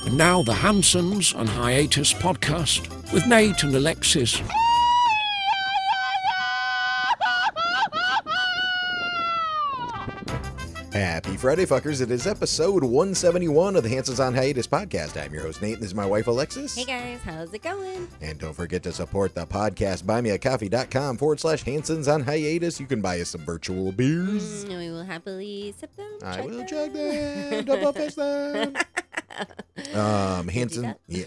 And now the Hansons and Hiatus podcast with Nate and Alexis. Happy Friday, fuckers. It is episode 171 of the Hansons on Hiatus podcast. I'm your host, Nate, and this is my wife, Alexis. Hey, guys. How's it going? And don't forget to support the podcast. buymeacoffee.com/Hansons on Hiatus. You can buy us some virtual beers. We will happily sip them. I will chug them. Double fist them. Hansons, yeah,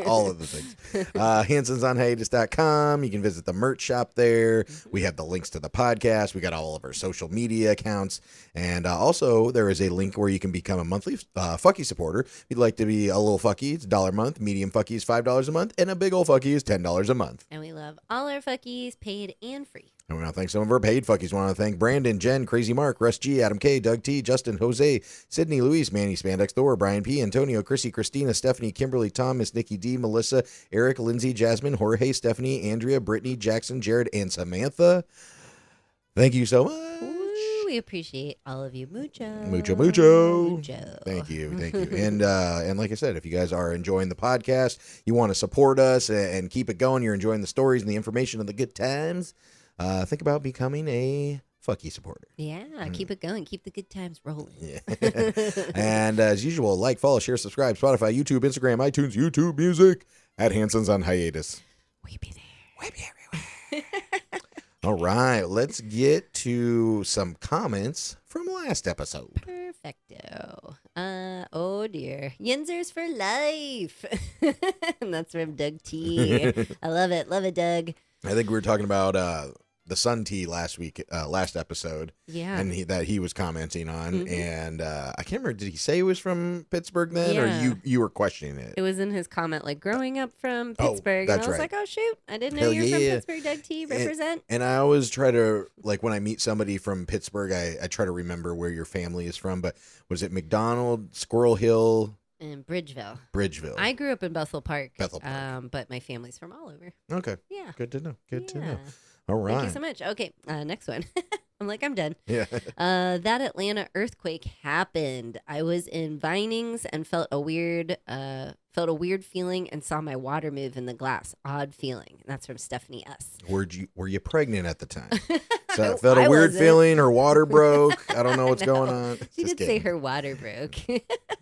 all of the things. Hansonsonhiatus.com. You can visit the merch shop there. We have the links to the podcast. We got all of our social media accounts. And also, there is a link where you can become a monthly Fucky supporter. If you'd like to be a little Fucky, it's $1 a month. Medium Fucky is $5 a month. And a big old Fucky is $10 a month. And we love all our Fuckies, paid and free. And we want to thank some of our paid Fuckies. We want to thank Brandon, Jen, Crazy Mark, Russ G, Adam K, Doug T, Justin, Jose, Sydney, Luis, Manny, Spandex Thor, Brian P, Antonio, Chrissy, Christina, Stephanie, Kimberly, Thomas, Nikki D, Melissa, Eric, Lindsay, Jasmine, Jorge, Stephanie, Andrea, Brittany, Jackson, Jared, and Samantha. Thank you so much. Ooh, we appreciate all of you. Mucho. Mucho, mucho. Mucho. Thank you. And like I said, if you guys are enjoying the podcast, you want to support us and keep it going, you're enjoying the stories and the information and the good times, think about becoming a Fucky supporter. Yeah, keep it going. Keep the good times rolling. Yeah. And as usual, like, follow, share, subscribe, Spotify, YouTube, Instagram, iTunes, YouTube Music, at Hansons on Hiatus. We be there. We be everywhere. All right, let's get to some comments from last episode. Perfecto. Oh dear. Yinzers for life. And that's from Doug T. I love it. Love it, Doug. I think we were talking about the Sun Tea last episode. Yeah. And that he was commenting on. And I can't remember, did he say he was from Pittsburgh then? Yeah. Or you were questioning it? It was in his comment, like, growing up from Pittsburgh. That's and I was right. like, oh, shoot. I didn't know Hell you were yeah. from Pittsburgh, Doug T. Represent. And I always try to, like, when I meet somebody from Pittsburgh, I try to remember where your family is from. But was it McDonald, Squirrel Hill? In Bridgeville. I grew up in Bethel Park. Bethel Park. But my family's from all over. Okay. Yeah. Good to know. Good to Yeah. know. All right. Thank you so much. Okay, next one. I'm done. Yeah. That Atlanta earthquake happened. I was in Vinings and felt a weird feeling and saw my water move in the glass. Odd feeling. And that's from Stephanie S. Were you pregnant at the time? So it felt a I weird wasn't. feeling. Her water broke. I don't know what's going on. She Just did say kidding. her water broke.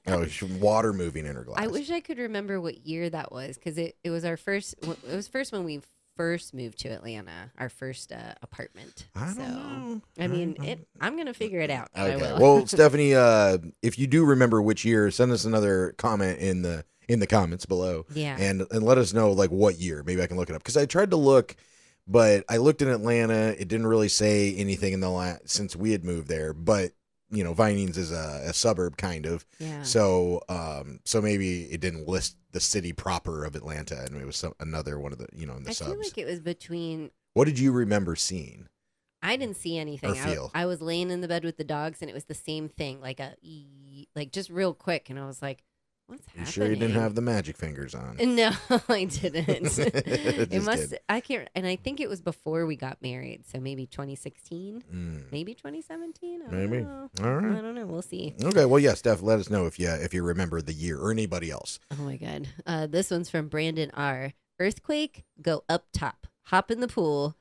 Oh, water moving in her glass. I wish I could remember what year that was because it was our first. It was first when we first moved to Atlanta, our first apartment. I don't know. I mean, I'm gonna figure it out. I Okay. will. Well, Stephanie, if you do remember which year, send us another comment in the comments below. Yeah. And let us know like what year. Maybe I can look it up because I tried to look, but I looked in Atlanta. It didn't really say anything in the since we had moved there. But you know, Vinings is a suburb kind of. Yeah. So maybe it didn't list the city proper of Atlanta, and it was another one of the in the I subs. feel like it was between. What did you remember seeing? I didn't see anything. Or feel. I was laying in the bed with the dogs, and it was the same thing, like like just real quick, and I was like, "What's You happening?" sure you didn't have the magic fingers on? No, I didn't. It Just must. kidding. I can't. And I think it was before we got married, so maybe 2016, maybe 2017. I don't Maybe. know. All right. I don't know. We'll see. Okay, well, yeah, Steph, let us know if you remember the year or anybody else. Oh my God. This one's from Brandon R. Earthquake, go up top. Hop in the pool.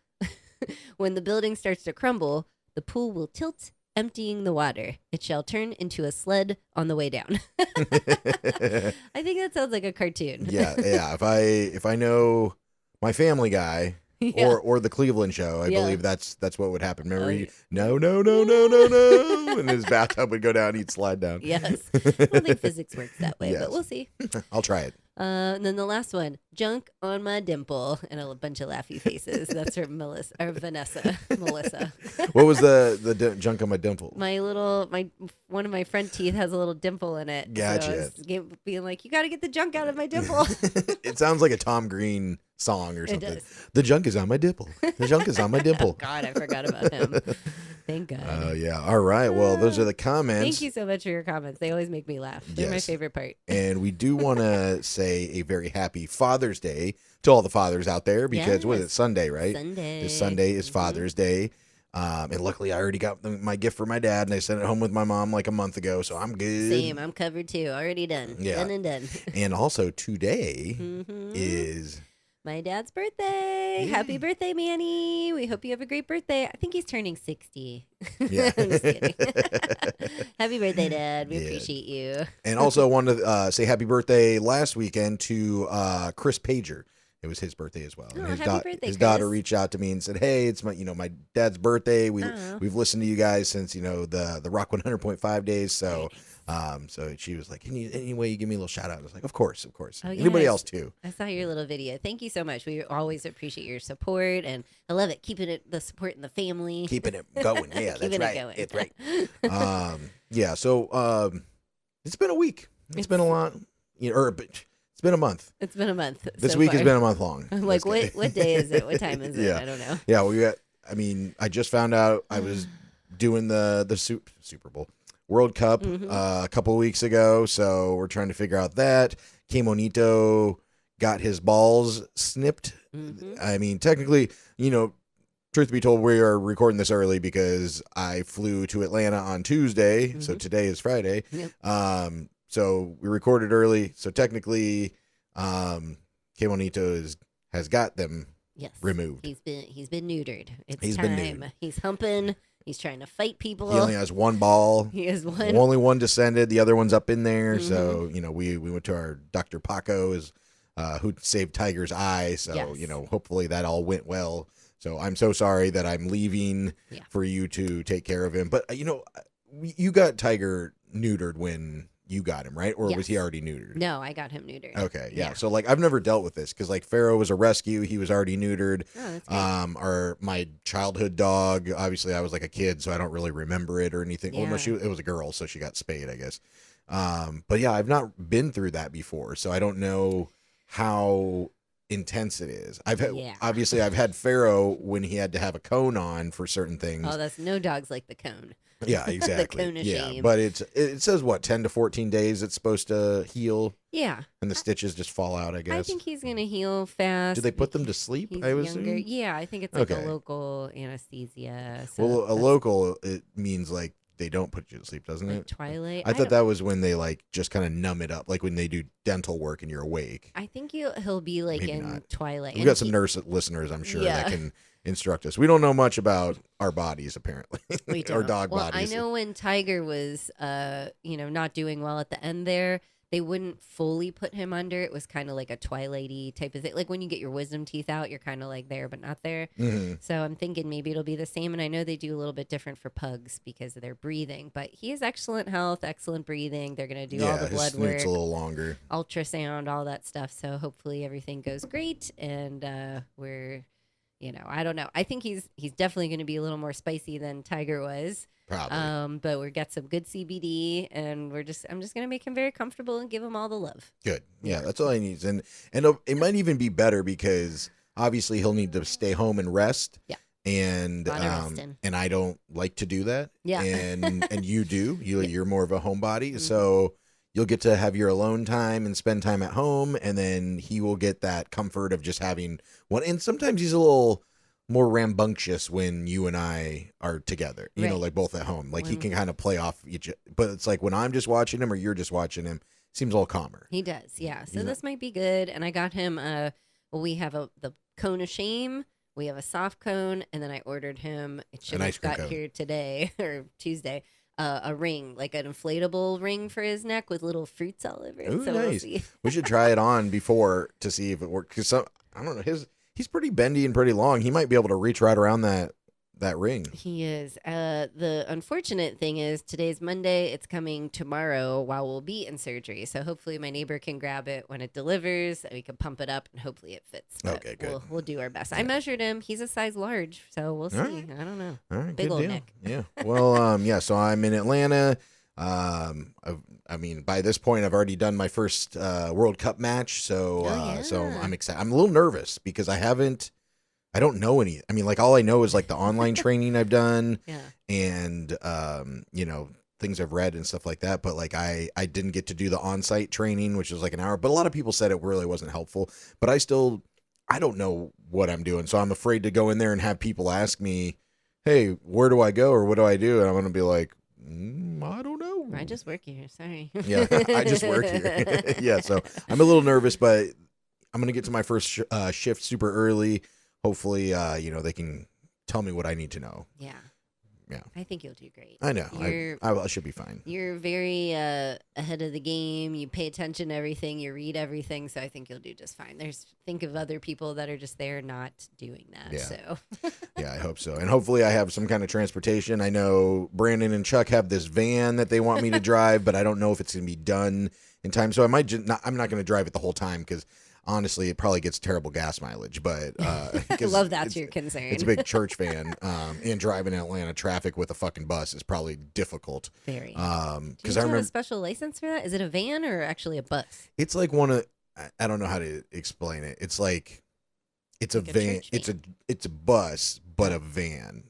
When the building starts to crumble, the pool will tilt, emptying the water. It shall turn into a sled on the way down. I think that sounds like a cartoon. Yeah. If I know my Family Guy Yeah. or the Cleveland Show, I Yeah. believe that's what would happen. Remember, Oh, no, and his bathtub would go down, he'd slide down. Yes. I don't think physics works that way, Yes. but we'll see. I'll try it. And then the last one, junk on my dimple, and a bunch of laughy faces. That's from Vanessa. Melissa. What was the junk on my dimple? One of my front teeth has a little dimple in it. Gotcha. So I was being like, you got to get the junk out of my dimple. It sounds like a Tom Green song or It something. does. The junk is on my dimple. The junk is on my dimple. God, I forgot about him. Thank God. Oh, yeah. All right. Well, those are the comments. Thank you so much for your comments. They always make me laugh. They're my Yes. favorite part. And we do want to say a very happy Father's Day to all the fathers out there because what is it, Yes. Sunday, right? Sunday. This Sunday is Father's Day. And luckily, I already got my gift for my dad, and I sent it home with my mom like a month ago, so I'm good. Same. I'm covered too. Already done. Yeah. Done and done. And also today Mhm. is My dad's birthday. Happy birthday, Manny. We hope you have a great birthday. I think he's turning 60. Yeah. I'm just kidding. Happy birthday, Dad. We Yeah. appreciate you. And also wanted to say happy birthday last weekend to Chris Pager. It was his birthday as well. Oh, And his happy birthday, his daughter Chris. reached out to me and said, "Hey, it's my dad's birthday. Oh. We've listened to you guys since the Rock 100.5 days. So so she was like, any way you give me a little shout out?" I was like, of course. Oh, Anybody yes. else too? I saw your little video. Thank you so much. We always appreciate your support, and I love it. Keeping the support in the family. Keeping it going. Yeah, that's Keeping it right. going. It's right. Yeah. So it's been a week. It's been a lot. It's been a month. It's been a month. This so week far. has been a month long. I'm like, Just what day is it? What time is it? Yeah. I don't know. Yeah, I just found out I was doing the Super Bowl World Cup a couple of weeks ago, so we're trying to figure out that. Kimonito got his balls snipped. I mean, technically, truth be told, we are recording this early because I flew to Atlanta on Tuesday, so today is Friday. Yep. So we recorded early, so technically, Kimonito has got them Yes. removed. He's been neutered. It's He's time. been neutered. He's humping. He's trying to fight people. He only has one ball. He has one. Only one descended. The other one's up in there. So, we went to our Dr. Paco who saved Tiger's eye. So, Yes. hopefully that all went well. So I'm so sorry that I'm leaving for you to take care of him. But, you got Tiger neutered when you got him, right? Or was he Yes. already neutered? No, I got him neutered. Okay, yeah. So I've never dealt with this because Pharaoh was a rescue. He was already neutered. Oh, that's great. My childhood dog. Obviously, I was like a kid, so I don't really remember it or anything. Well, no, Yeah. it was a girl, so she got spayed, I guess. But yeah, I've not been through that before, so I don't know how intense it is. Obviously I've had Pharaoh when he had to have a cone on for certain things. Oh, that's no dogs like the cone. Yeah, exactly. cone of yeah, shame. but it says what 10 to 14 days it's supposed to heal, Yeah. and the stitches just fall out. I guess. I think he's gonna heal fast. Do they put them to sleep? He's I was younger. Yeah, I think it's like Okay. a local anesthesia. So Well, a that's local it means like they don't put you to sleep, doesn't like it? Twilight. I thought that was when they just kind of numb it up, like when they do dental work and you're awake. I think he'll be like Maybe in not. Twilight. We've And got some nurse listeners, I'm sure, Yeah. that can instruct us. We don't know much about our bodies, apparently, We or don't. dog well, bodies. I know when Tiger was, not doing well at the end there, they wouldn't fully put him under. It was kind of like a Twilighty type of thing. Like when you get your wisdom teeth out, you're kind of like there, but not there. Mhm. So I'm thinking maybe it'll be the same. And I know they do a little bit different for pugs because of their breathing, but he has excellent health, excellent breathing. They're going to do all the his blood snoot's work, a little longer. ultrasound, all that stuff. So hopefully everything goes great. And we're, I don't know. I think he's definitely going to be a little more spicy than Tiger was. Probably. But we got some good CBD, and I'm just gonna make him very comfortable and give him all the love. Good. Yeah, that's all he needs. And it might even be better because obviously he'll need to stay home and rest. Yeah. And Lot of resting. and I don't like to do that. Yeah. And you do. You're more of a homebody. So you'll get to have your alone time and spend time at home, and then he will get that comfort of just having one. And sometimes he's a little more rambunctious when you and I are together, Right. like both at home. Like he can kind of play off each, but it's like when I'm just watching him or you're just watching him, seems a little calmer. He does, yeah. So this might be good. And I got him. We have the cone of shame. We have a soft cone, and then I ordered him. It should ice have cream got cone. here today or Tuesday. A ring, like an inflatable ring for his neck with little fruits all over it. Ooh, So we'll nice. see. We should try it on before to see if it works. Because I don't know, he's pretty bendy and pretty long. He might be able to reach right around that ring. He is. The unfortunate thing is today's Monday. It's coming tomorrow while we'll be in surgery. So hopefully my neighbor can grab it when it delivers. We can pump it up and hopefully it fits. But Okay, good. We'll do our best. I measured him. He's a size large, so we'll see. All right. I don't know. All right, Big good old deal. neck. Yeah. Well, so I'm in Atlanta. I mean, by this point, I've already done my first World Cup match, so so yeah. I'm excited. I'm a little nervous because I don't know any. I mean, like all I know is like the online training I've done, Yeah. and things I've read and stuff like that. But like I didn't get to do the on-site training, which was like an hour. But a lot of people said it really wasn't helpful. But I don't know what I'm doing, so I'm afraid to go in there and have people ask me, hey, where do I go or what do I do? And I'm going to be like, I don't know. I just work here. Sorry. Yeah, I just work here. Yeah, so I'm a little nervous, but I'm going to get to my first shift super early. Hopefully, they can tell me what I need to know. Yeah. Yeah. I think you'll do great. I know. I should be fine. You're very ahead of the game. You pay attention to everything. You read everything. So I think you'll do just fine. Think of other people that are just there not doing that. Yeah. So. Yeah, I hope so. And hopefully I have some kind of transportation. I know Brandon and Chuck have this van that they want me to drive, but I don't know if it's going to be done in time. So I might I'm not going to drive it the whole time because honestly, it probably gets terrible gas mileage, but I love that's your concern. It's a big church van, and driving in Atlanta traffic with a fucking bus is probably difficult. Very. Do you have a special license for that? Is it a van or actually a bus? It's like I don't know how to explain it. It's like it's like a van. It's a bus, but a van.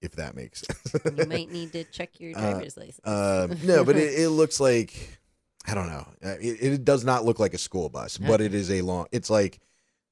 If that makes sense. You might need to check your driver's license. No, but it looks like. I don't know. It does not look like a school bus, but it is a long. It's like.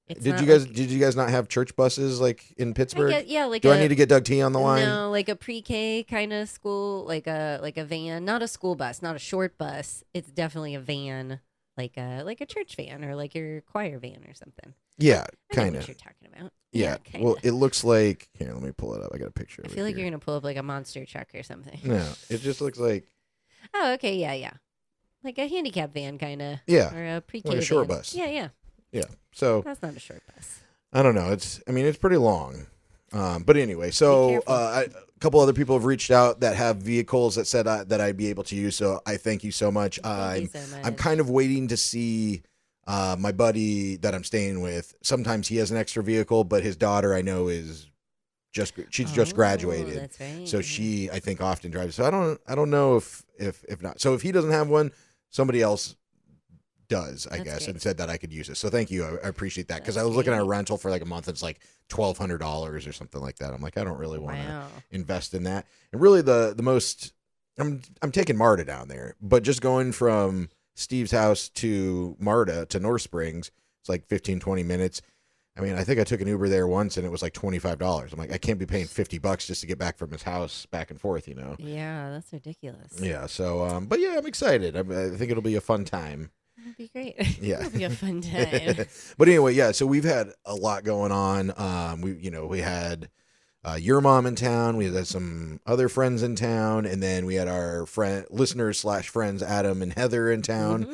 Did you guys not have church buses like in Pittsburgh? Like. Do I need to get Doug T on the line? No, like a pre-K kind of school, like a van, not a school bus, not a short bus. It's definitely a van, like a church van or like your choir van or something. Yeah, kind of. What you're talking about? Yeah. Well, it looks like. Here, let me pull it up. I got a picture. I feel like you're gonna pull up like a monster truck or something. No, it just looks like. Oh, okay, yeah. Like a handicap van, kind of. Yeah. Or a pre-K like a short van. bus. Yeah. Yeah. So. That's not a short bus. I don't know. It's pretty long. But anyway, so a couple other people have reached out that have vehicles that said that I'd be able to use. So I thank you so much. Thank you so much. I'm kind of waiting to see my buddy that I'm staying with. Sometimes he has an extra vehicle, but his daughter I know just graduated. That's right. So she, I think, often drives. So I don't know if not. So if he doesn't have one, somebody else does, I guess, and said that I could use it. So thank you. I appreciate that because I was looking at a rental for like a month. It's like $1,200 or something like that. I'm like, I don't really want to invest in that. And really, the most I'm taking Marta down there, but just going from Steve's house to Marta to North Springs, it's like 15-20 minutes. I mean, I think I took an Uber there once and it was like $25. I'm like, I can't be paying $50 just to get back from his house back and forth, Yeah, that's ridiculous. Yeah. So, but yeah, I'm excited. I think it'll be a fun time. It'll be great. Yeah. It'll be a fun time. But anyway, yeah. So we've had a lot going on. We had your mom in town. We had some other friends in town, and then we had our listeners/friends Adam and Heather in town.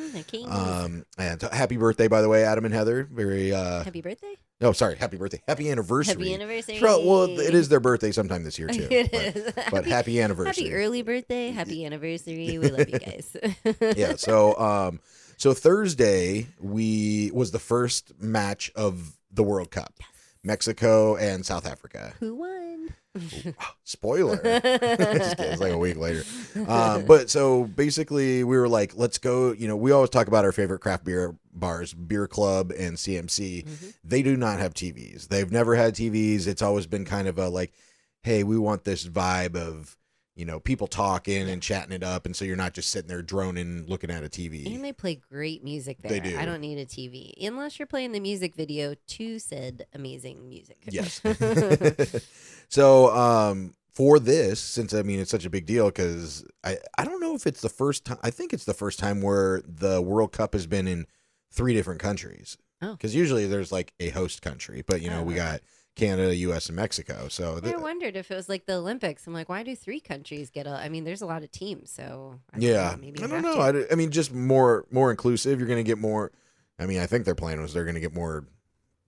And happy birthday, by the way, Adam and Heather. Very happy birthday. No, sorry, happy birthday. Happy anniversary. Happy anniversary. Well, it is their birthday sometime this year, too. It is. But happy anniversary. Happy early birthday. Happy anniversary. We love you guys. Yeah, so Thursday was the first match of the World Cup. Yes. Mexico and South Africa. Who won? Spoiler. It's like a week later. But so basically we were like, let's go. We always talk about our favorite craft beer bars, Beer Club and CMC. Mm-hmm. They do not have TVs. They've never had TVs. It's always been kind of a like, hey, we want this vibe of, people talking and chatting it up. And so you're not just sitting there droning, looking at a TV. And they play great music there. They do. I don't need a TV unless you're playing the music video to said amazing music. Yes. So, for this, since it's such a big deal, because I don't know if it's the first time. I think it's the first time where the World Cup has been in 3 different countries. Oh. Because usually there's like a host country, but we got Canada, U.S., and Mexico. So I wondered if it was like the Olympics. I'm like, why do 3 countries get there's a lot of teams, so I don't know. Just more inclusive. You're going to get more. I think their plan was they're going to get more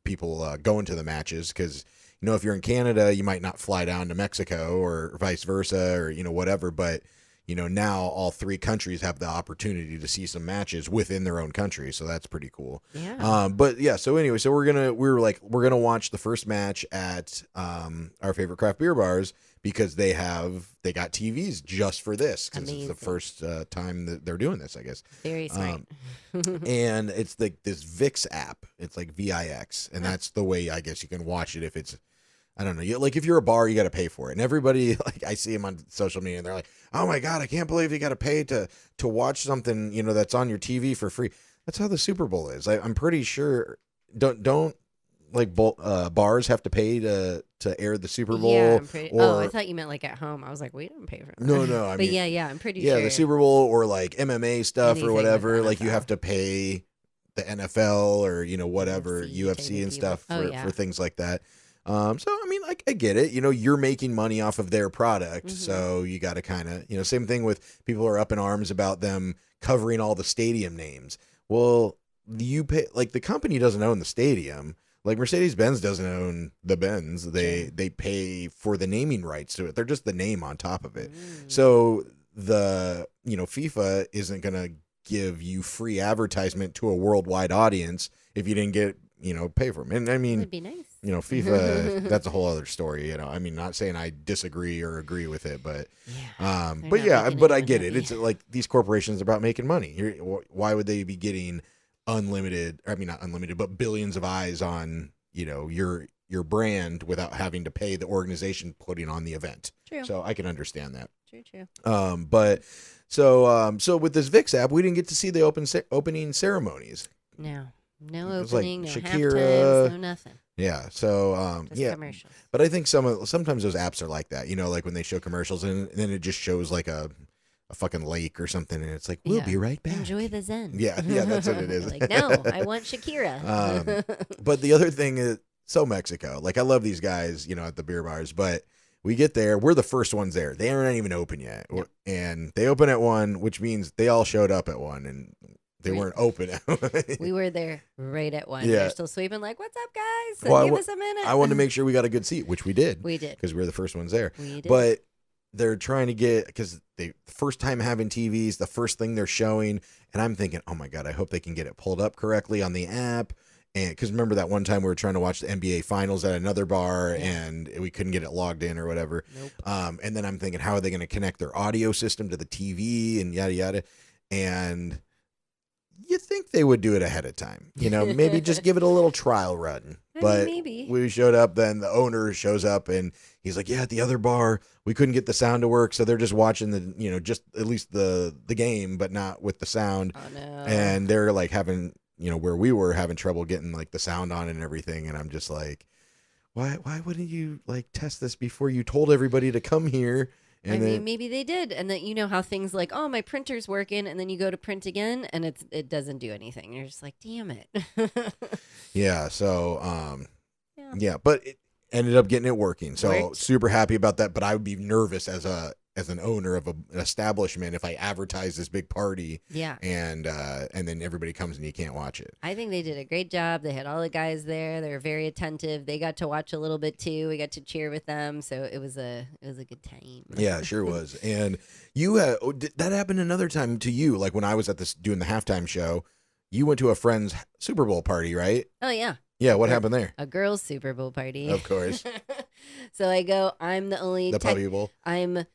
people going to the matches because if you're in Canada, you might not fly down to Mexico or vice versa or whatever. But now all 3 countries have the opportunity to see some matches within their own country, so that's pretty cool. Yeah. But yeah, so anyway, so we're gonna watch the first match at our favorite craft beer bars because they got TVs just for this because it's the first time that they're doing this, I guess. Very smart. And it's like this VIX app. It's like VIX, and that's the way I guess you can watch it if it's. I don't know. Like if you're a bar, you got to pay for it. And everybody, like I see them on social media, and they're like, "Oh my god, I can't believe you got to pay to watch something that's on your TV for free." That's how the Super Bowl is. I'm pretty sure. Don't like bars have to pay to to air the Super Bowl. Yeah, I'm pretty. Or I thought you meant like at home. I was like, we didn't pay for that. no, I but mean, yeah, I'm pretty sure. yeah, the Super Bowl or like MMA stuff Anything or with whatever. Like you NFL. have to pay the NFL or whatever UFC, UFC and stuff for things like that. So I mean, like I get it. You're making money off of their product, Mhm. so you got to kind of same thing with people are up in arms about them covering all the stadium names. Well, you pay like the company doesn't own the stadium. Like Mercedes-Benz doesn't own the Benz. They pay for the naming rights to it. They're just the name on top of it. So the FIFA isn't gonna give you free advertisement to a worldwide audience if you didn't get pay for them. And I mean, Would be nice. FIFA, that's a whole other story. I mean, not saying I disagree or agree with it, but Yeah. but yeah, but I get it. It's like these corporations are about making money. Why would they be getting unlimited? I mean, not unlimited, but billions of eyes on your brand without having to pay the organization putting on the event. True. So I can understand that. True. But so with this VIX app, we didn't get to see the opening ceremonies. No It was like opening, no Shakira, halftimes, no nothing. Yeah. So Just yeah. commercials. But I think sometimes those apps are like that. Like when they show commercials and then it just shows like a fucking lake or something, and it's like we'll be right back. Enjoy the zen. Yeah, that's what it is. Like, no, I want Shakira. But the other thing is, so Mexico. Like I love these guys, at the beer bars, but we get there, we're the first ones there. They aren't even open yet, and they open at 1, which means they all showed up at 1, and they weren't open. We were there right at 1. Yeah. They're still sweeping like, what's up, guys? Well, Give us a minute. I wanted to make sure we got a good seat, which we did. We did. Because we were the first ones there. We did. But they're trying to get, because the first time having TVs, the first thing they're showing, and I'm thinking, oh my God, I hope they can get it pulled up correctly on the app. And because remember that one time we were trying to watch the NBA finals at another bar and we couldn't get it logged in or whatever. Nope. And then I'm thinking, how are they going to connect their audio system to the TV and yada, yada. And you think they would do it ahead of time, maybe just give it a little trial run. But maybe. we showed up, then the owner shows up and he's like, yeah, at the other bar, we couldn't get the sound to work. So they're just watching the, just at least the game, but not with the sound. Oh, no. And they're like having, where we were having trouble getting like the sound on and everything. And I'm just like, why wouldn't you like test this before you told everybody to come here? And I then, mean, maybe they did. And then how things like, oh, my printer's working. And then you go to print again and it doesn't do anything. You're just like, damn it. yeah. So, yeah, but it ended up getting it working. So super happy about that. But I would be nervous as an owner of an establishment if I advertise this big party. Yeah. And then everybody comes and you can't watch it. I think they did a great job. They had all the guys there. They were very attentive. They got to watch a little bit too. We got to cheer with them. So it was a good time. Yeah, it sure was. And you had that happened another time to you, like when I was at this doing the halftime show. You went to a friend's Super Bowl party, right? Oh yeah. Yeah, what happened there? A girls' Super Bowl party. Of course. So I go, I'm the only Puppy Bowl. I'm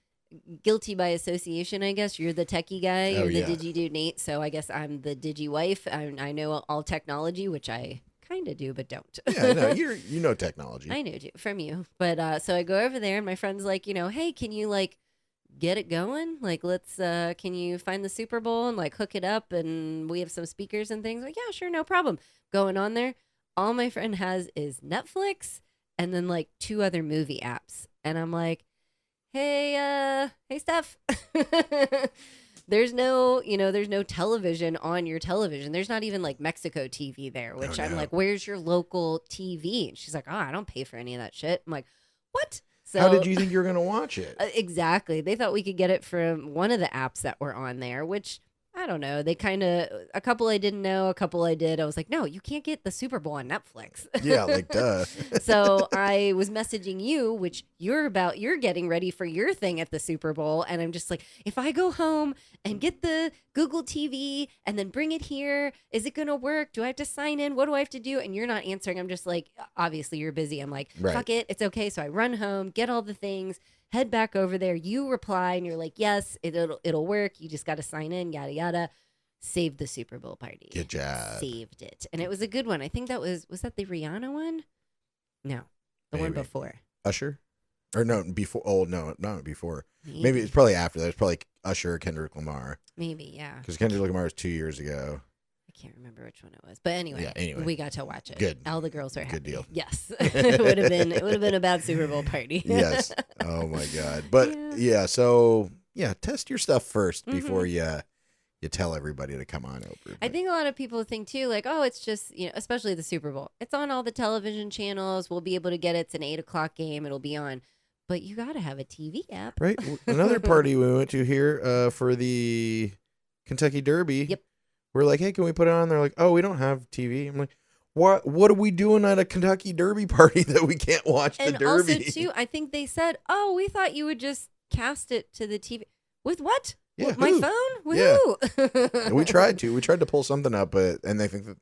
guilty by association, I guess. You're the techie guy. You're the digi dude, Nate. So I guess I'm the digi wife. I know all technology, which I kind of do, but don't. Yeah, no, you know technology. I know from you. But so I go over there and my friend's like, hey, can you like get it going? Like, let's, can you find the Super Bowl and like hook it up? And we have some speakers and things. Like, yeah, sure. No problem. Going on there. All my friend has is Netflix and then like 2 other movie apps. And I'm like, hey Steph, there's no television on your television. There's not even like Mexico TV there, which I'm like, where's your local TV? And she's like, oh, I don't pay for any of that shit. I'm like, what? So, how did you think you were going to watch it? Exactly. They thought we could get it from one of the apps that were on there, which I don't know. They a couple I didn't know, a couple I did. I was like, no, you can't get the Super Bowl on Netflix. Yeah, like duh. So I was messaging you, which you're getting ready for your thing at the Super Bowl. And I'm just like, if I go home and get the Google TV and then bring it here, is it going to work? Do I have to sign in? What do I have to do? And you're not answering. I'm just like, obviously you're busy. I'm like, fuck it. It's okay. So I run home, get all the things, head back over there. You reply and you're like, yes, it'll work. You just got to sign in, yada, yada. Saved the Super Bowl party. Good job. Saved it. And it was a good one. I think that was that the Rihanna one? No, the one before. Usher? Or no, before. Oh, no, not before. Maybe it's probably after that. It's probably Usher or Kendrick Lamar. Maybe, yeah. Because Kendrick Lamar was 2 years ago. I can't remember which one it was, but anyway, we got to watch it. Good. All the girls were happy. Good deal. Yes, it would have been a bad Super Bowl party. Yes. Oh my God. But so test your stuff first before you tell everybody to come on over. I think a lot of people think too, like, oh, it's just, especially the Super Bowl. It's on all the television channels. We'll be able to get it. It's an 8:00 game. It'll be on. But you got to have a TV app. Right. Another party we went to here for the Kentucky Derby. Yep. We're like, hey, can we put it on? They're like, oh, we don't have TV. I'm like, what are we doing at a Kentucky Derby party that we can't watch the Derby? And also, too, I think they said, oh, we thought you would just cast it to the TV. With what? Yeah, With my phone? With who? We tried to pull something up, and they think that,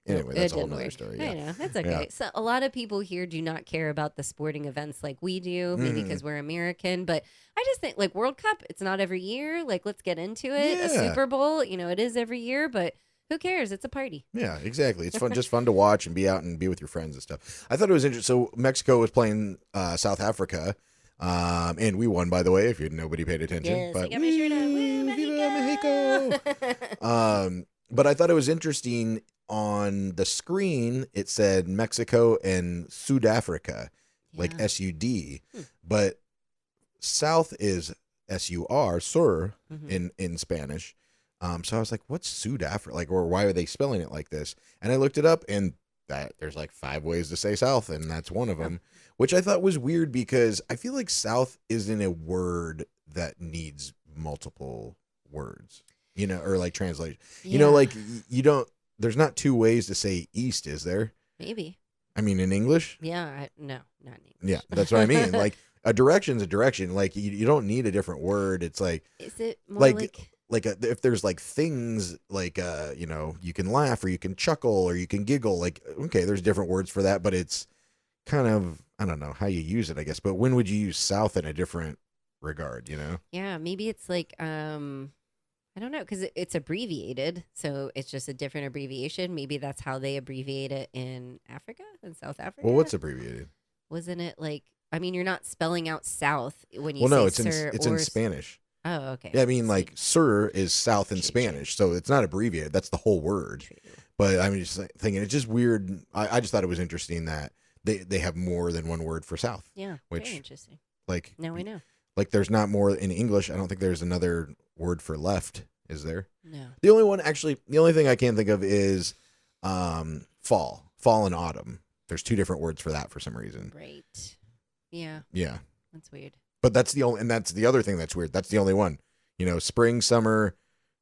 Anyway, that's a whole nother story. Yeah. I know. That's okay. Yeah. So a lot of people here do not care about the sporting events like we do, maybe because we're American. But I just think, like, World Cup, it's not every year. Like, let's get into it. Yeah. A Super Bowl, it is every year, but who cares? It's a party. Yeah, exactly. It's fun, just fun to watch and be out and be with your friends and stuff. I thought it was interesting. So Mexico was playing South Africa, and we won, by the way, if nobody paid attention. Yes, but I got my shirt on. Woo, Mexico! But I thought it was interesting. On the screen, it said Mexico and South Africa, like S-U-D, but South is S-U-R, sur, in Spanish. So I was like, what's South Africa? Like, or why are they spelling it like this? And I looked it up, and there's like 5 ways to say South, and that's one of them, which I thought was weird because I feel like South isn't a word that needs multiple words, or like translation. Like you don't. There's not 2 ways to say east, is there? Maybe. I mean, in English? Yeah, no, not in English. Yeah, that's what I mean. Like, a direction's a direction. Like, you don't need a different word. It's like... Is it more if there's, like, things, like, you can laugh or you can chuckle or you can giggle. Like, okay, there's different words for that, but it's kind of, I don't know how you use it, I guess. But when would you use South in a different regard, Yeah, maybe it's like... I don't know, because it's abbreviated, so it's just a different abbreviation. Maybe that's how they abbreviate it in Africa, in South Africa. Well, what's abbreviated? Wasn't it like, I mean, you're not spelling out South when you say no, sir. It's in Spanish. Oh, okay. Yeah, I mean, like, sir is South in Spanish, so it's not abbreviated. That's the whole word. True. But I'm just thinking, it's just weird. I just thought it was interesting that they have more than one word for South. Yeah, which, very interesting. Like, now we know. Like, there's not more in English. I don't think there's another word for left, is there? No. The only thing I can think of is fall and autumn. There's 2 different words for that for some reason. Right. Yeah. Yeah. That's weird. But that's the other thing that's weird. That's the only one. Spring, summer,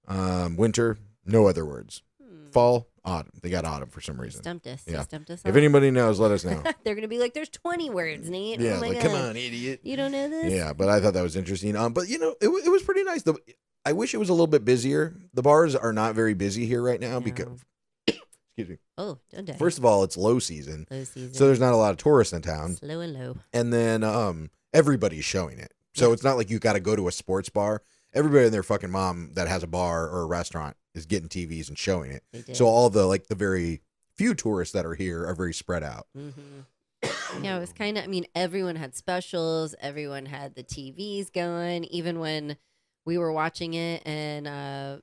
winter, no other words. Fall, autumn. They got autumn for some reason. Stumped us. Yeah. Stumped us if anybody knows, let us know. They're going to be like, there's 20 words, Nate. Yeah, oh my like, God. come on, idiot. You don't know this? Yeah, but I thought that was interesting. But, it was pretty nice. I wish it was a little bit busier. The bars are not very busy here right now because, excuse me. Oh, don't die. First of all, it's low season. Low season. So there's not a lot of tourists in town. Slow and low. And then everybody's showing it. So it's not like you got to go to a sports bar. Everybody and their fucking mom that has a bar or a restaurant is getting TVs and showing it. So all the very few tourists that are here are very spread out. Mm-hmm. Yeah, it was kind of, I mean, everyone had specials. Everyone had the TVs going. Even when we were watching it and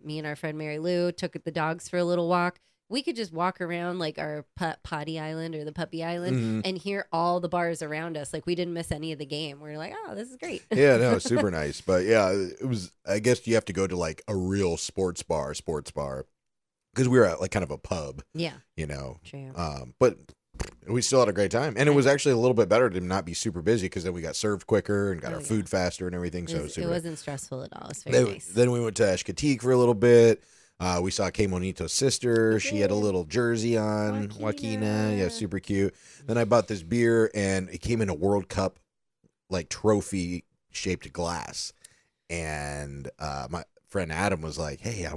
me and our friend Mary Lou took the dogs for a little walk, we could just walk around like our potty island or the puppy island and hear all the bars around us. Like, we didn't miss any of the game. We were like, oh, this is great. Yeah, no, super nice. But yeah, it was, I guess you have to go to like a real sports bar because we were at like kind of a pub. Yeah. True. But we still had a great time. And it was actually a little bit better to not be super busy because then we got served quicker and got our food faster and everything. It wasn't stressful at all. It was very nice. Then we went to Escatique for a little bit. We saw Kay Monito's sister. She had a little jersey on. Joaquina. Yeah, super cute. Then I bought this beer, and it came in a World Cup, like, trophy-shaped glass. And my friend Adam was like, hey,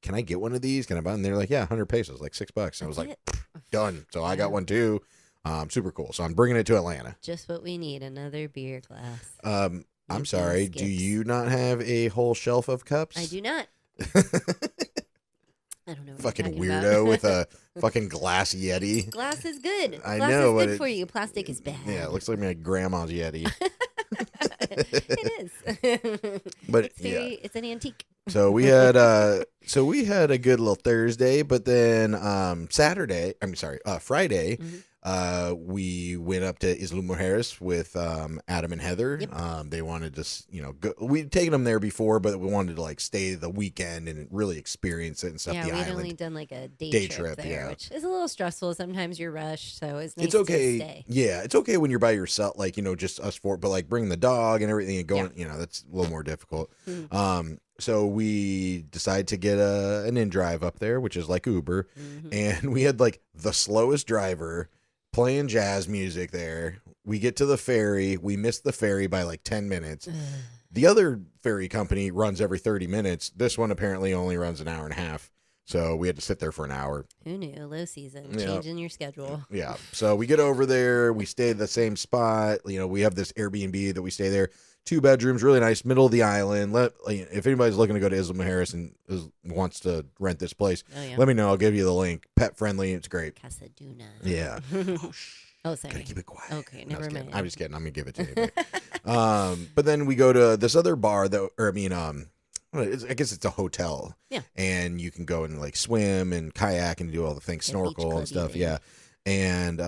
can I get one of these? Can I buy them? And they're like, yeah, 100 pesos, like $6. And I was like, done. So I got one, too. Super cool. So I'm bringing it to Atlanta. Just what we need, another beer glass. I'm sorry. Do you not have a whole shelf of cups? I do not. I don't know. Fucking weirdo with a fucking glass Yeti. Glass is good. I glass know, is but good for you. Plastic is bad. Yeah, it looks like my grandma's Yeti. It is. But it's an antique. So we had So we had a good little Thursday, but then Friday, we went up to Isla Mujeres with Adam and Heather. Yep. They wanted to, go. We'd taken them there before, but we wanted to like stay the weekend and really experience it and stuff. Yeah, the we'd island. only done like a day trip there, yeah. which is a little stressful. Sometimes you're rushed, so it's nice It's okay. to stay. Yeah, it's okay when you're by yourself, like, just us four, but like bringing the dog and everything and going, that's a little more difficult. So we decided to get an in-drive up there, which is like Uber, and we had like the slowest driver playing jazz music there. We get to the ferry. We missed the ferry by like 10 minutes. The other ferry company runs every 30 minutes. This one apparently only runs an hour and a half. So we had to sit there for an hour. Who knew? Low season. Changing your schedule. Yeah. So we get over there. We stay at the same spot. We have this Airbnb that we stay there. 2 bedrooms, really nice, middle of the island. If anybody's looking to go to Isla Mujeres and wants to rent this place, let me know. I'll give you the link. Pet friendly. It's great. Casaduna. Yeah. Oh, sorry. Gotta keep it quiet. Okay, never mind. I'm just kidding. I'm gonna give it to you. But then we go to this other bar I guess it's a hotel. Yeah. And you can go and like swim and kayak and do all the things, snorkel and stuff. Yeah. And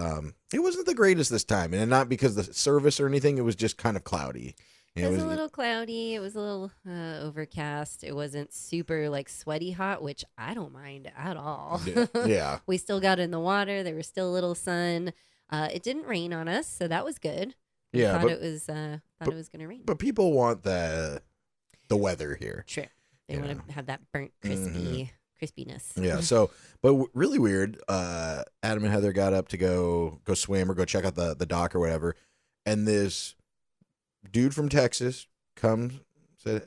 it wasn't the greatest this time, and not because of the service or anything. It was just kind of cloudy. It was a little cloudy. It was a little overcast. It wasn't super like sweaty hot, which I don't mind at all. Yeah. We still got in the water. There was still a little sun. It didn't rain on us, so that was good. Yeah, thought it was going to rain. But people want the weather here. True. They want to have that burnt crispiness. Yeah. So, but really weird. Adam and Heather got up to go swim or go check out the dock or whatever, and this dude from Texas comes, said,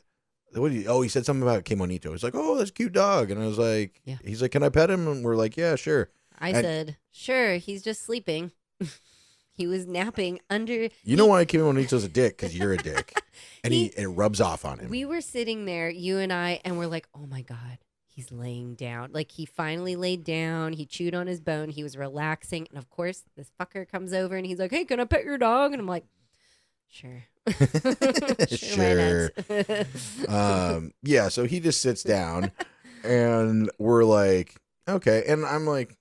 he said something about Kimonito. He's like, oh, that's a cute dog. And I was like, he's like, can I pet him? And we're like, yeah, sure. I said, sure, he's just sleeping. He was napping under. You know why Kimonito's a dick? Because you're a dick. And it rubs off on him. We were sitting there, you and I, and we're like, oh my God, he's laying down. Like, he finally laid down. He chewed on his bone. He was relaxing. And of course, this fucker comes over and he's like, hey, can I pet your dog? And I'm like, sure. Sure. Yeah, so he just sits down and we're like, okay. And I'm like,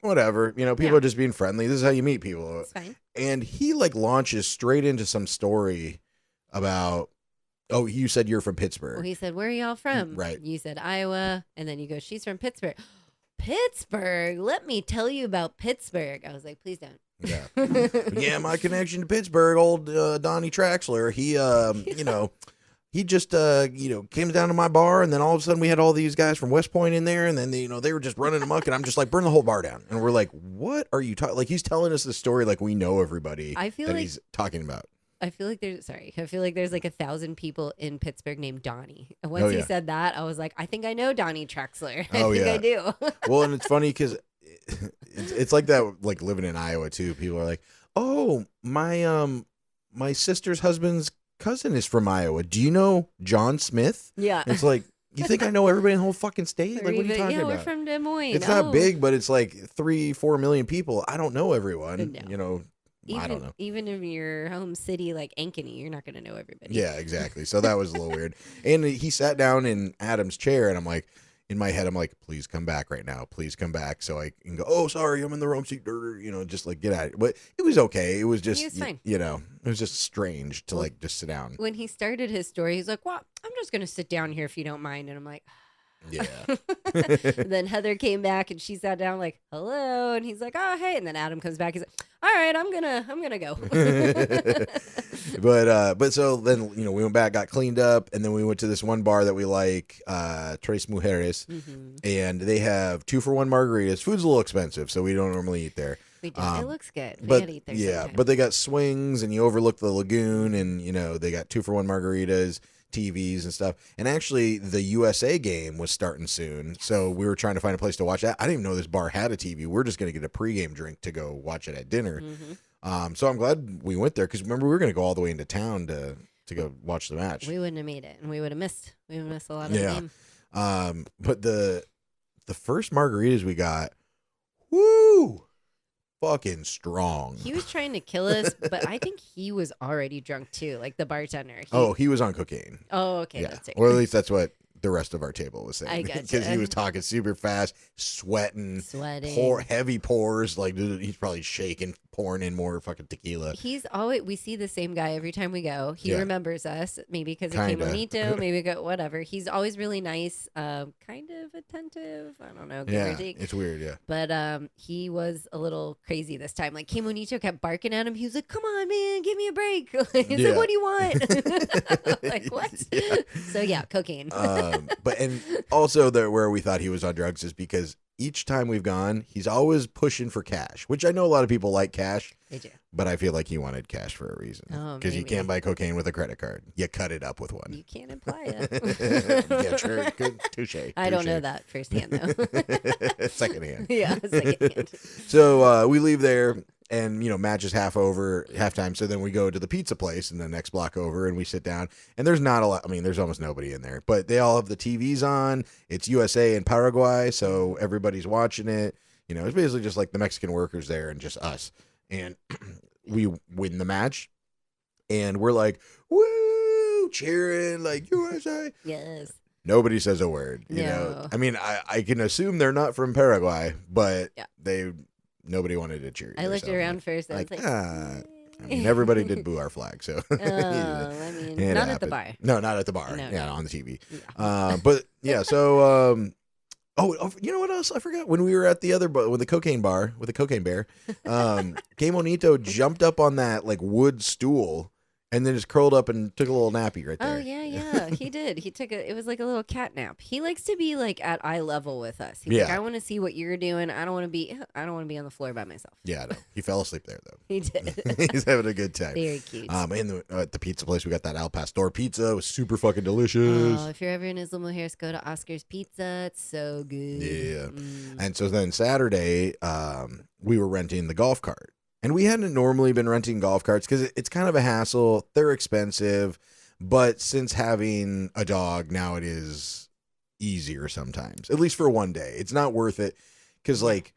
whatever. People are just being friendly. This is how you meet people. It's fine. And he like launches straight into some story about, oh, you said you're from Pittsburgh. Well, he said, where are y'all from? Right. You said Iowa. And then you go, she's from Pittsburgh. Pittsburgh. Let me tell you about Pittsburgh. I was like, please don't. Yeah. Yeah, my connection to Pittsburgh, old Donnie Traxler, he he just came down to my bar, and then all of a sudden we had all these guys from West Point in there, and then they were just running amok, and I'm just like, burn the whole bar down. And we're like, what are you talking? Like, he's telling us the story like we know everybody he's talking about. I feel like there's like 1,000 people in Pittsburgh named Donnie. And once he said that, I was like, I think I know Donnie Traxler. I do. Well, and it's funny because it's like that, like living in Iowa too. People are like, oh, my sister's husband's cousin is from Iowa. Do you know John Smith? Yeah. It's like, you think I know everybody in the whole fucking state? Like, what are you talking about? Yeah, we're from Des Moines. It's not big, but it's like 3-4 million people. I don't know everyone. No. I don't know. Even in your home city like Ankeny, you're not going to know everybody. Yeah, exactly. So that was a little weird. And he sat down in Adam's chair, and I'm like, in my head, I'm like, please come back right now. Please come back. So I can go, oh, sorry, I'm in the wrong seat. Just like get out of it. But it was okay. It was just, he was fine. It was just strange to like just sit down. When he started his story, he's like, well, I'm just going to sit down here if you don't mind. And I'm like, yeah. Then Heather came back and she sat down like, hello. And he's like, oh, hey. And then Adam comes back. He's like, all right, I'm gonna go. But so then, we went back, got cleaned up, and then we went to this one bar that we like, Tres Mujeres, and they have 2-for-1 margaritas. Food's a little expensive, so we don't normally eat there. We do. It looks good. We But gotta eat there yeah, sometime. but they got swings, and you overlook the lagoon, and they got 2-for-1 margaritas, TVs and stuff. And actually, the USA game was starting soon, so we were trying to find a place to watch that. I didn't even know this bar had a TV. We're just going to get a pregame drink to go watch it at dinner. So I'm glad we went there, because remember, we were going to go all the way into town to go watch the match. We wouldn't have made it, and we would have missed a lot of the game. But the first margaritas we got, woo, fucking strong. He was trying to kill us, but I think he was already drunk too, like the bartender. He was on cocaine. Oh, okay, Yeah, that's it. or at least that's what the rest of our table was saying. I gotcha. Because he was talking super fast, sweating. Heavy pours. Like, dude, he's probably shaking, pouring in more fucking tequila. We see the same guy every time we go. He remembers us, maybe because of Kinda. Bonito, maybe whatever. He's always really nice, kind of attentive. I don't know, give or take. It's weird, yeah. But he was a little crazy this time. Like, Bonito kept barking at him. He was like, "Come on, man, give me a break." He's like, "What do you want?" Like, what? Yeah. So yeah, cocaine. And also where we thought he was on drugs is because each time we've gone, he's always pushing for cash, which I know a lot of people like cash. They do. But I feel like he wanted cash for a reason. Because you can't buy cocaine with a credit card. You cut it up with one. You can't imply it. Yeah, sure. Good. Touche. I don't know that firsthand, though. Secondhand. Yeah, secondhand. So we leave there. And, match is halftime. So then we go to the pizza place in the next block over and we sit down. And there's not a lot. I mean, there's almost nobody in there. But they all have the TVs on. It's USA and Paraguay. So everybody's watching it. It's basically just like the Mexican workers there and just us. And we win the match. And we're like, woo, cheering, like USA. Yes. Nobody says a word. You know? I mean, I can assume they're not from Paraguay, but nobody wanted to cheer. I looked around first. I was I mean, everybody did boo our flag. So, I mean, not at the bar. No, not at the bar. No. Yeah, on the TV. Yeah. But yeah, so, you know what else? I forgot when we were at the other with the cocaine bar with the cocaine bear. Que Bonito jumped up on that like wood stool and then just curled up and took a little nappy right there. Oh, yeah. He did. It was like a little cat nap. He likes to be like at eye level with us. He's like, I want to see what you're doing. I don't want to be on the floor by myself. Yeah, no. He fell asleep there though. He did. He's having a good time. Very cute. At the pizza place, we got that Al Pastor pizza. It was super fucking delicious. Oh, if you're ever in Isla Mujeres, go to Oscar's Pizza. It's so good. Yeah. And so then Saturday, we were renting the golf cart. And we hadn't normally been renting golf carts because it's kind of a hassle. They're expensive. But since having a dog, now it is easier sometimes, at least for one day. It's not worth it because, like,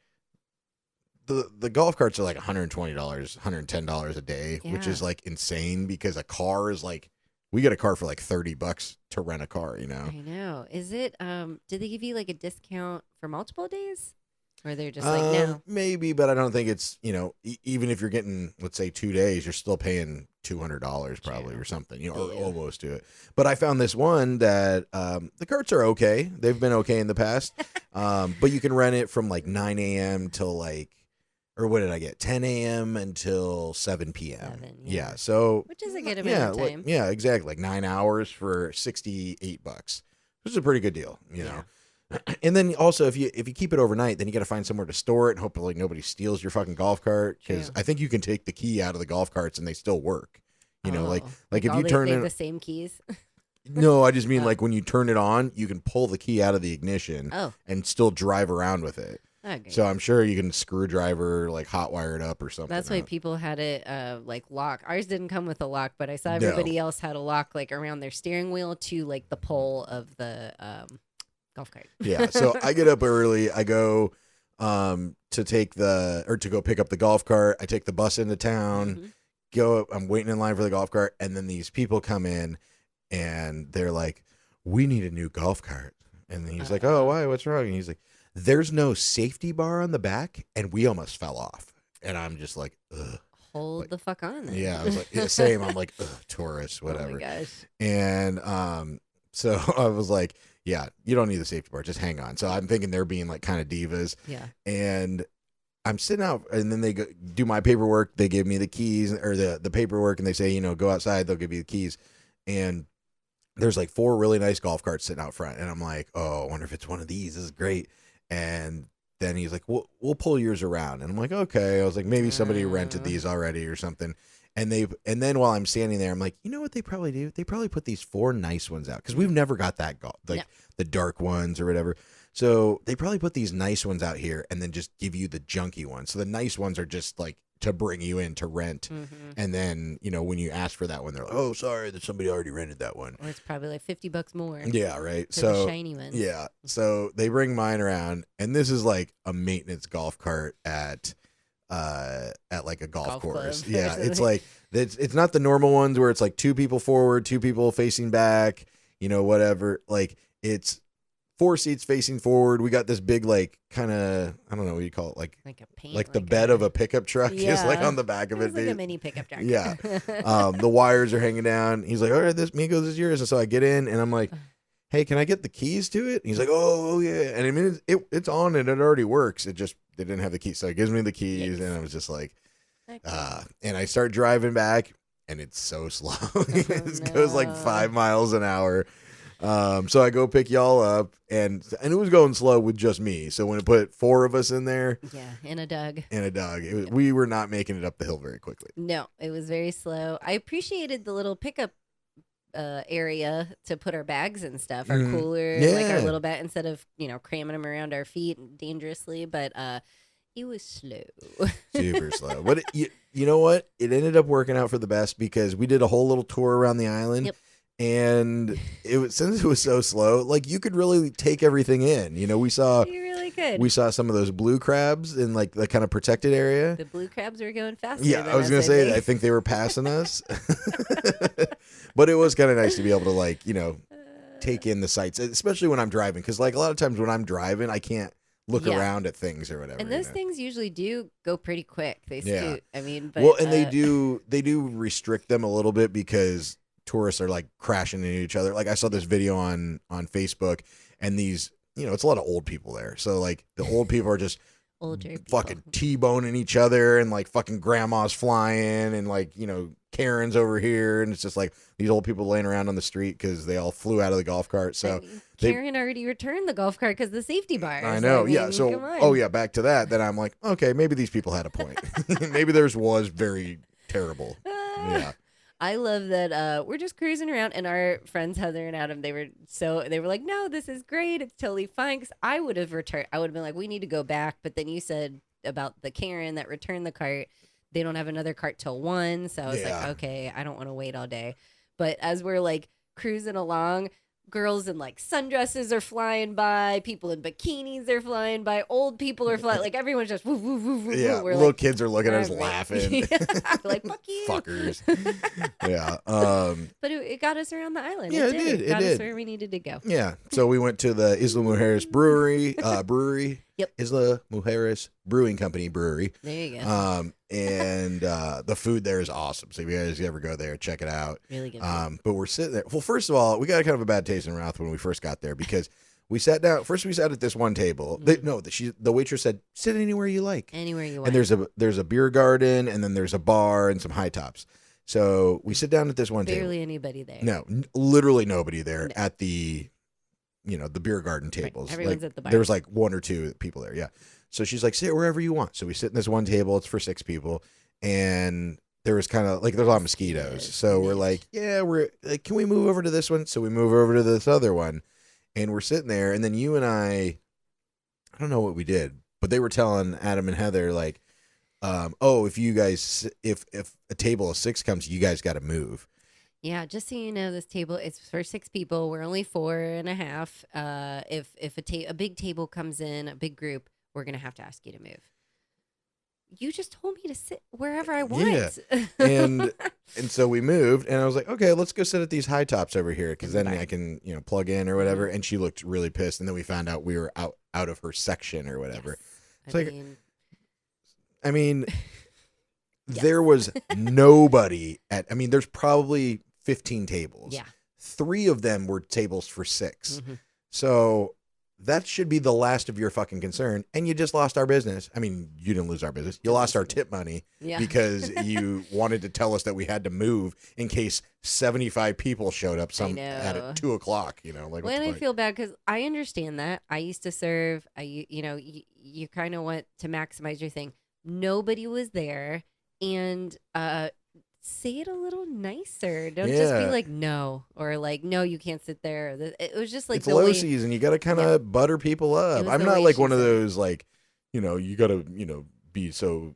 the golf carts are like $120, $110 a day, which is, like, insane because a car is, like, we get a car for, like, $30 to rent a car, I know. Is it, did they give you, like, a discount for multiple days? Or they're just like, no? Maybe, but I don't think it's, even if you're getting, let's say, 2 days, you're still paying $200 probably or something, or almost to it. But I found this one that the carts are okay. They've been okay in the past. But you can rent it from like 9 a.m. till like, or what did I get? 10 a.m. until 7 p.m. Yeah. So. Which is a good amount of time. Yeah, exactly. Like 9 hours for $68. Which is a pretty good deal, you know. And then also, if you keep it overnight, then you got to find somewhere to store it and hopefully nobody steals your fucking golf cart. Because I think you can take the key out of the golf carts and they still work. You know, like if you turn it, the same keys. No, I just mean like when you turn it on, you can pull the key out of the ignition and still drive around with it. Okay. So I'm sure you can screwdriver like hot wire it up or something. That's why people had it like lock. Ours didn't come with a lock, but I saw everybody else had a lock like around their steering wheel to like the pole of the golf cart. Yeah. So I get up early. I go to go pick up the golf cart. I take the bus into town. I'm waiting in line for the golf cart, and then these people come in, and they're like, "We need a new golf cart." And then he's like, "Oh, why? What's wrong?" And he's like, "There's no safety bar on the back, and we almost fell off." And I'm just like, "Ugh." Hold the fuck on then. Yeah, I was like, same. I'm like, ugh, tourists, whatever. Oh my gosh. And so I was like, yeah, you don't need the safety bar. Just hang on. So I'm thinking they're being like kind of divas. Yeah. And I'm sitting out, and then they do my paperwork. They give me the keys or the paperwork, and they say, go outside. They'll give you the keys. And there's like 4 really nice golf carts sitting out front. And I'm like, oh, I wonder if it's one of these. This is great. And then he's like, we'll pull yours around. And I'm like, okay. I was like, maybe somebody rented these already or something. And then while I'm standing there, I'm like, you know what they probably do? They probably put these 4 nice ones out because we've never got that the dark ones or whatever. So they probably put these nice ones out here and then just give you the junky ones. So the nice ones are just like to bring you in to rent. And then, when you ask for that one, they're like, oh, sorry that somebody already rented that one. Or it's probably like $50 more. Yeah, right. So the shiny ones. Yeah. So they bring mine around, and this is like a maintenance golf cart at like a golf course. Yeah, it's like it's not the normal ones where it's like 2 people forward, 2 people facing back, whatever. Like It's 4 seats facing forward. We got this big, like, kind of, I don't know what you call it, like Like a paint, like the bed of a pickup truck is like on the back of it. It's like a mini pickup truck. Yeah. The wires are hanging down. He's like, all right, this Migos is yours. And so I get in and I'm like, hey, can I get the keys to it? And he's like, oh yeah. And I mean, it's on and it already works. It just, they didn't have the keys. So he gives me the keys and I was just like, and I start driving back and it's so slow. It goes like 5 miles an hour. So I go pick y'all up and it was going slow with just me. So when it put 4 of us in there. Yeah. And a dog. We were not making it up the hill very quickly. No, it was very slow. I appreciated the little pickup area to put our bags and stuff, our cooler, like our little bag, instead of, cramming them around our feet dangerously. But it was slow. Super slow. But you know what? It ended up working out for the best because we did a whole little tour around the island. Yep. And since it was so slow, like you could really take everything in. We saw you really could. We saw some of those blue crabs in like the kind of protected area. The blue crabs were going faster. Yeah, I was gonna say that. I think they were passing us. But it was kind of nice to be able to take in the sights, especially when I'm driving, because like a lot of times when I'm driving, I can't look around at things or whatever. And those things usually do go pretty quick. They scoot. I mean, but, and they do restrict them a little bit because tourists are like crashing into each other. Like I saw this video on Facebook, and these, it's a lot of old people there. So like the old people are just older fucking T-boning each other, and like fucking grandma's flying, and like, Karen's over here, and it's just like these old people laying around on the street because they all flew out of the golf cart. So Karen already returned the golf cart because the safety bars. I know. So back to that. Then I'm like, okay, maybe these people had a point. Maybe theirs was very terrible. Yeah. I love that we're just cruising around, and our friends Heather and Adam, they were like, no, this is great, it's totally fine. Because I would have returned. I would have been like, we need to go back. But then you said about the Karen that returned the cart, they don't have another cart till 1. So I was like, okay, I don't want to wait all day. But as we're like cruising along, girls in like sundresses are flying by, people in bikinis are flying by, old people are flying, like everyone's just woo, woo, woo, woo. Yeah, we're little like, kids are looking at us laughing. Like, fuck you. Fuckers. Yeah. But it got us around the island. Yeah, it did. It got us where we needed to go. Yeah. So we went to the Isla Mujeres brewery. Yep. Isla Mujeres Brewing Company brewery. There you go. And the food there is awesome. So if you guys ever go there, check it out. Really good. But we're sitting there. Well, first of all, we got kind of a bad taste in our mouth when we first got there because we sat down. First, we sat at this one table. The waitress said, "Sit anywhere you like." Anywhere you want. And there's a beer garden, and then there's a bar and some high tops. So we sit down at this one table. Barely anybody there. No, literally nobody there at the the beer garden tables. Right. Everyone's at the bar. There was like 1 or 2 people there. Yeah. So she's like, sit wherever you want. So we sit in this one table. It's for 6 people. And there was kind of like, there's a lot of mosquitoes. So we're like, yeah, we're like, can we move over to this one? So we move over to this other one. And we're sitting there. And then you and I don't know what we did, but they were telling Adam and Heather, like, if you guys, if a table of 6 comes, you guys got to move. Yeah, just so you know, this table is for 6 people. We're only 4.5. If a big table comes in, a big group, we're gonna have to ask you to move. You just told me to sit wherever I want. Yeah. And so we moved, and I was like, okay, let's go sit at these high tops over here, because then I can plug in or whatever. And she looked really pissed, and then we found out we were out of her section or whatever. Yes. I mean, there was nobody there's probably 15 tables. Yeah. 3 of them were tables for 6. Mm-hmm. So that should be the last of your fucking concern. And you just lost our business. I mean, you didn't lose our business. You lost our tip money because you wanted to tell us that we had to move in case 75 people showed up at 2 o'clock, like. Well, I feel bad because I understand that. I used to serve, you kind of want to maximize your thing. Nobody was there. And, say it a little nicer. Don't just be like, no, or like, no, you can't sit there. It was just like, it's low season. You got to kind of butter people up. I'm not like one of those, like, you got to, be so,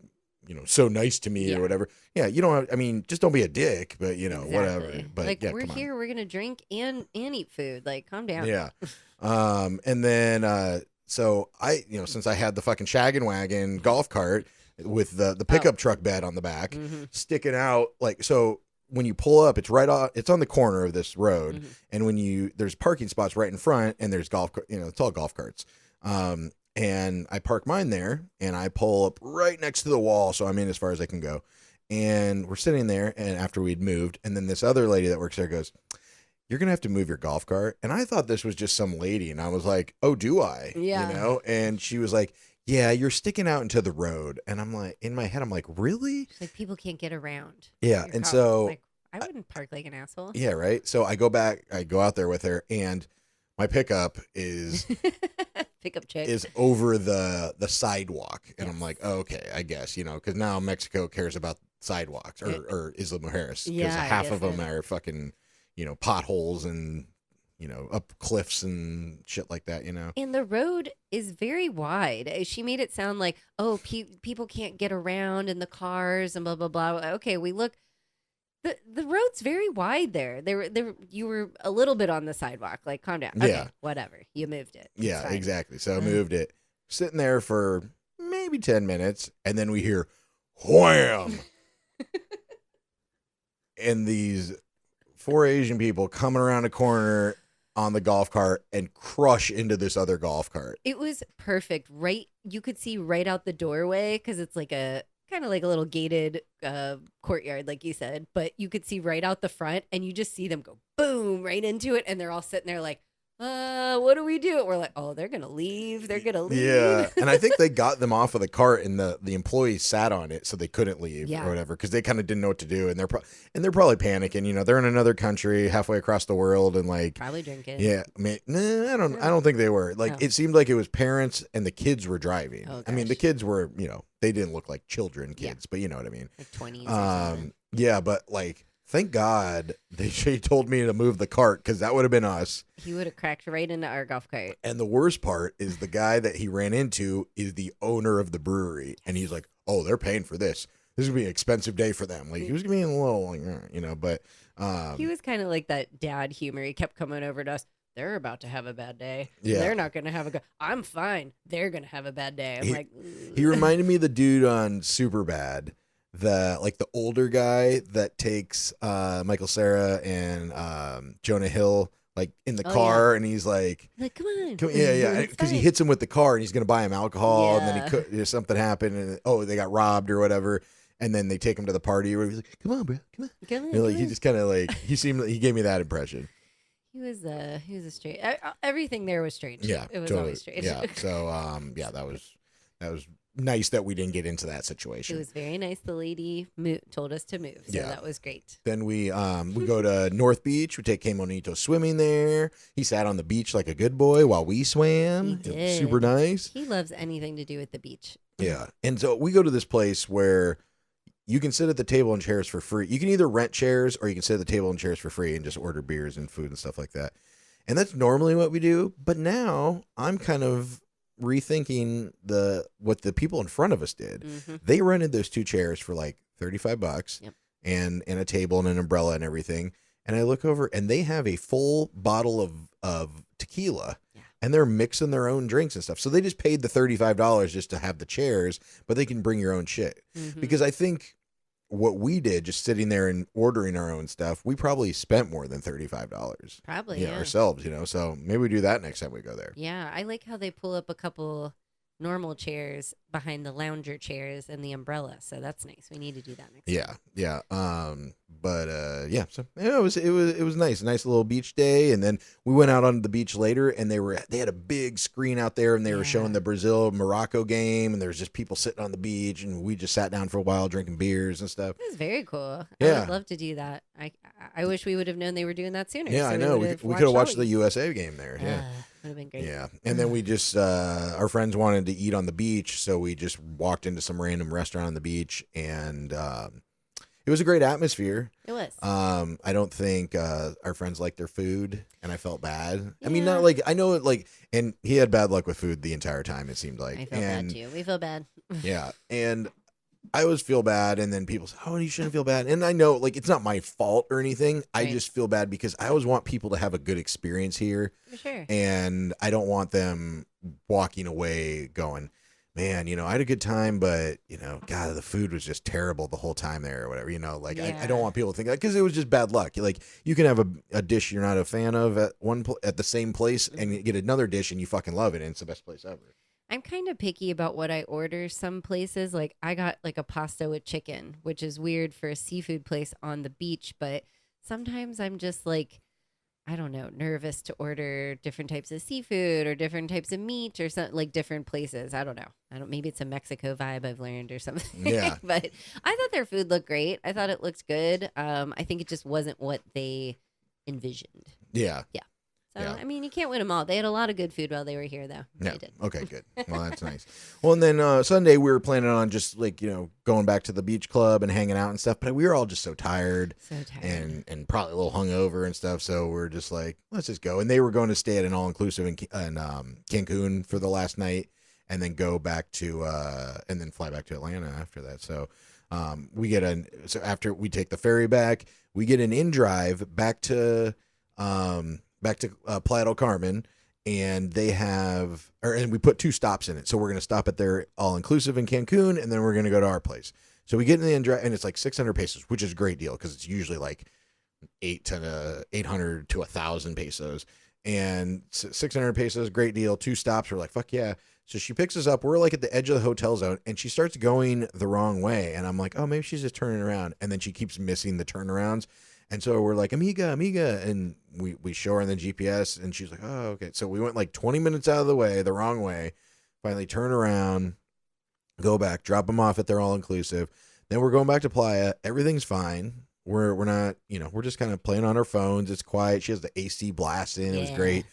so nice to me or whatever. Yeah. You don't have, just don't be a dick, but whatever. But like, we're here, we're going to drink and eat food. Like, calm down. Yeah. And then, so I, since I had the fucking shaggin' wagon golf cart with the pickup truck bed on the back sticking out, like, so when you pull up, it's it's on the corner of this road, and there's parking spots right in front, and there's it's all golf carts. And I park mine there, and I pull up right next to the wall, so I'm in as far as I can go. And we're sitting there, and after we'd moved, and then this other lady that works there goes, "You're gonna have to move your golf cart." And I thought this was just some lady, and I was like, "Oh, do I?" Yeah. And she was like, "Yeah, you're sticking out into the road." And I'm like, in my head, I'm like, "Really?" It's like people can't get around. Yeah, your and car. so Like, I wouldn't park like an asshole. yeah, right. So I go out there with her, and my pickup is Pickup chick. is over the sidewalk, and I'm Yes. like, oh, okay, I guess because now Mexico cares about sidewalks or Isla Mujeres, because Yeah, I half guess of them that- are fucking potholes and up cliffs and shit like that. And the road is very wide. She made it sound like, oh, people can't get around in the cars and blah blah blah. Okay, we look. The road's very wide there. You were a little bit on the sidewalk. Like, calm down. Okay, Yeah. whatever. You moved it. It's Yeah, fine. exactly. So I moved it, sitting there for maybe 10 minutes, and then we hear wham, and these 4 Asian people coming around a corner on the golf cart and crush into this other golf cart. It was perfect. Right, you could see right out the doorway because it's like a kind of like a little gated courtyard, like you said. But you could see right out the front, and you just see them go boom right into it, and they're all sitting there like, what do we do? We're like, oh, they're gonna leave. They're gonna leave. Yeah, and I think they got them off of the cart, and the employees sat on it so they couldn't leave Yeah. or whatever, because they kind of didn't know what to do, and they're probably panicking. They're in another country, halfway across the world, and like. Probably drinking. Yeah, I mean, nah, I don't think they were. Like, No. it seemed like it was parents and the kids were driving. Oh, I mean, the gosh. kids were, they didn't look like children Yeah. kids, but you know what I mean. Like 20s or something. Yeah, but like, thank God she told me to move the cart, because that would have been us. He would have cracked right into our golf cart. And the worst part is the guy that he ran into is the owner of the brewery, and he's like, "Oh, they're paying for this. This is gonna be an expensive day for them." Like, he was being a little, like, but He was kind of like that dad humor. He kept coming over to us. They're about to have a bad day. Yeah. They're not going to have a good. I'm fine. They're going to have a bad day. I'm like, he reminded me of the dude on Superbad, the older guy that takes Michael Cera and Jonah Hill like in the Oh, car, and he's like, come on. yeah, It's because he fine. hits him with the car, and he's gonna buy him alcohol, and Yeah. then something happened, and they got robbed or whatever, and then they take him to the party where he's like, "Come on, bro, come on." Come on, Like, come he on. just kind of like he gave me that impression. He was a strange. Everything there was strange. Yeah, it was totally. always strange. Yeah, so that was nice that we didn't get into that It situation. was very nice. The lady told us to move, so Yeah. that was great. Then we go to North Beach. We take Kemonito swimming there. He sat on the beach like a good boy while we swam. He It was did. super nice. He loves anything to do with the beach. Yeah. And so we go to this place where you can sit at the table and chairs for free. You can either rent chairs or you can sit at the table and chairs for free and just order beers and food and stuff like that. And that's normally what we do. But now I'm kind of rethinking what the people in front of us did. Mhm. They rented those 2 chairs for like $35 Yep. and a table and an umbrella and everything. And I look over and they have a full bottle of tequila. Yeah. And they're mixing their own drinks and stuff. So they just paid the $35 just to have the chairs, but they can bring your own shit. Mhm. Because I think what we did, just sitting there and ordering our own stuff, we probably spent more than $35. Probably, yeah. Ourselves, so maybe we do that next time we go there. Yeah, I like how they pull up a couple normal chairs behind the lounger chairs and the umbrella. So that's nice. We need to do that next time. Yeah. So yeah, it was nice. A nice little beach day, and then we went out on the beach later, and they had a big screen out there, and they were showing the Brazil Morocco game, and there was just people sitting on the beach, and we just sat down for a while drinking beers and stuff. It was very cool. I Yeah. would love to do that. I wish we would have known they were doing that sooner. Yeah, so I know. We could have watched the USA game there. Yeah. Would have been great. Yeah. And then we just, our friends wanted to eat on the beach. So we just walked into some random restaurant on the beach, and it was a great atmosphere. It was. I don't think our friends liked their food, and I felt bad. I mean, Yeah. not like, I know it like, and he had bad luck with food the entire time, it seemed like. I feel bad too. We feel bad. Yeah. And I always feel bad, and then people say, "Oh, you shouldn't feel bad." And I know, like, it's not my fault or anything. I Right. just feel bad because I always want people to have a good experience here, For sure. and I don't want them walking away going, man, I had a good time, but God, the food was just terrible the whole time there or whatever. Like I don't want people to think that, because it was just bad luck. Like you can have a dish you're not a fan of at at the same place, and you get another dish and you fucking love it, and it's the best place ever. I'm kind of picky about what I order some places. Like I got like a pasta with chicken, which is weird for a seafood place on the beach, but sometimes I'm just like, I don't know, nervous to order different types of seafood or different types of meat or something, like different places. I don't know. Maybe it's a Mexico vibe I've learned or something. Yeah. But I thought their food looked great. I thought it looked good. I think it just wasn't what they envisioned. Yeah. Yeah. So, Yeah. I mean, you can't win them all. They had a lot of good food while they were here, though. Yeah. They did. Okay, good. Well, that's nice. Well, and then Sunday we were planning on just like, going back to the beach club and hanging out and stuff, but we were all just so tired. So tired. And probably a little hungover and stuff. So we're just like, let's just go. And they were going to stay at an all-inclusive in Cancun for the last night, and then go back to and then fly back to Atlanta after that. So so after we take the ferry back, we get an in-drive back to Playa del Carmen, and they have, and we put 2 stops in it. So we're going to stop at their all-inclusive in Cancun, and then we're going to go to our place. So we get in the in-drive, and it's like 600 pesos, which is a great deal, because it's usually like 800 to 1,000 pesos. And 600 pesos, great deal. 2 stops, we're like, fuck yeah. So she picks us up. We're like at the edge of the hotel zone, and she starts going the wrong way. And I'm like, oh, maybe she's just turning around. And then she keeps missing the turnarounds. And so we're like, amiga. And we show her on the GPS, and she's like, oh, okay. So we went like 20 minutes out of the way, the wrong way, finally turn around, go back, drop them off at their all-inclusive. Then we're going back to Playa. Everything's fine. We're not, we're just kind of playing on our phones. It's quiet. She has the AC blasting. It was great.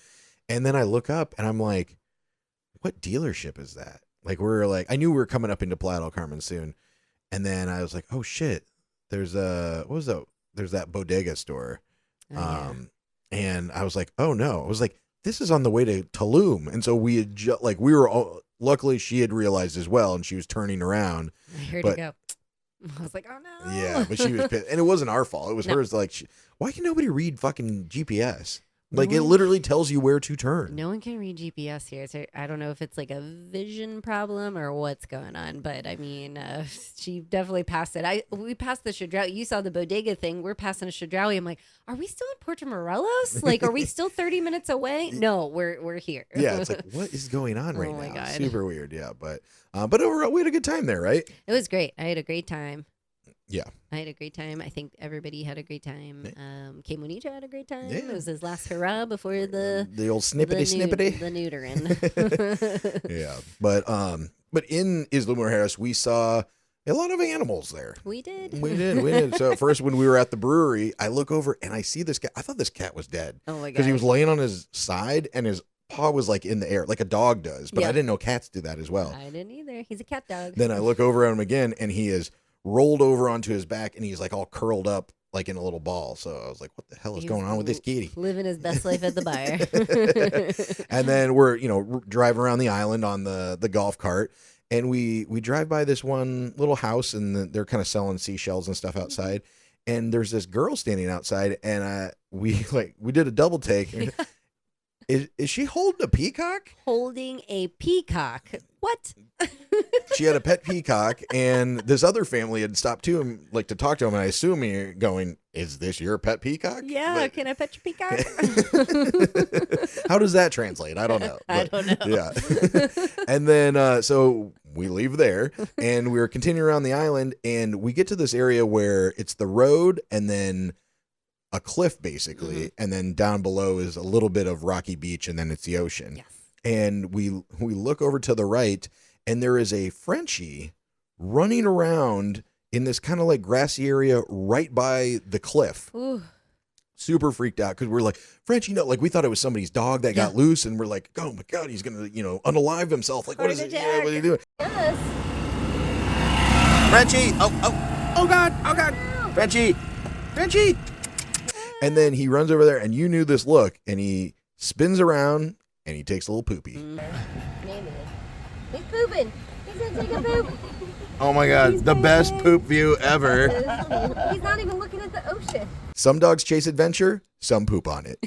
And then I look up, and I'm like, what dealership is that? Like, I knew we were coming up into Playa del Carmen soon. And then I was like, oh shit, there's that bodega store. And I was like, oh no. I was like, this is on the way to Tulum. And so we had luckily she had realized as well, and she was turning around. I heard her go. I was like, oh no. Yeah, but she was pissed. And it wasn't our fault. It was hers. Like, why can nobody read fucking GPS? Like, it literally tells you where to turn. No one can read GPS here. So I don't know if it's like a vision problem or what's going on. But I mean, she definitely passed it. We passed the Chedraui. You saw the bodega thing. We're passing a Chedraui. I'm like, are we still in Puerto Morelos? Like, are we still 30 minutes away? No, we're here. Yeah, it's like, what is going on right now? My God. Super weird. Yeah, but overall, we had a good time there, right? It was great. I had a great time. Yeah. I had a great time. I think everybody had a great time. K Monito had a great time. Yeah. It was his last hurrah before the old snippety. The neutering. Yeah. But in Isla Mujeres, we saw a lot of animals there. We did. We did. So at first, when we were at the brewery, I look over and I see this cat. I thought this cat was dead. Oh my God. Because he was laying on his side and his paw was like in the air, like a dog does. But I didn't know cats do that as well. I didn't either. He's a cat dog. Then I look over at him again, and he is rolled over onto his back, and he's like all curled up like in a little ball. So I was like, what the hell is going on with this kitty? Living his best life at the bar. And then we're, driving around the island on the golf cart, and we drive by this one little house, and they're kind of selling seashells and stuff outside. And there's this girl standing outside, and we did a double take. Is she holding a peacock? Holding a peacock. What? She had a pet peacock, and this other family had stopped to him, like to talk to him. And I assume you're going, "Is this your pet peacock?" Yeah, can I pet your peacock? How does that translate? I don't know. I don't know. Yeah. And then so we leave there, and we're continuing around the island, and we get to this area where it's the road, and then a cliff basically, and then down below is a little bit of rocky beach, and then it's the ocean. Yes. And we look over to the right, and there is a Frenchie running around in this kind of like grassy area right by the cliff. Ooh. Super freaked out because we're like, Frenchie, no, like we thought it was somebody's dog that got loose, and we're like, oh my God, he's gonna unalive himself. Like, what is it? Yeah, what are you doing? Yes. Frenchie! Oh God! Frenchie! And then he runs over there, and you knew this look, and he spins around, and he takes a little poopy. He's pooping. He's going to take a poop. Oh my God, the best poop view ever. He's not even looking at the ocean. Some dogs chase adventure, some poop on it.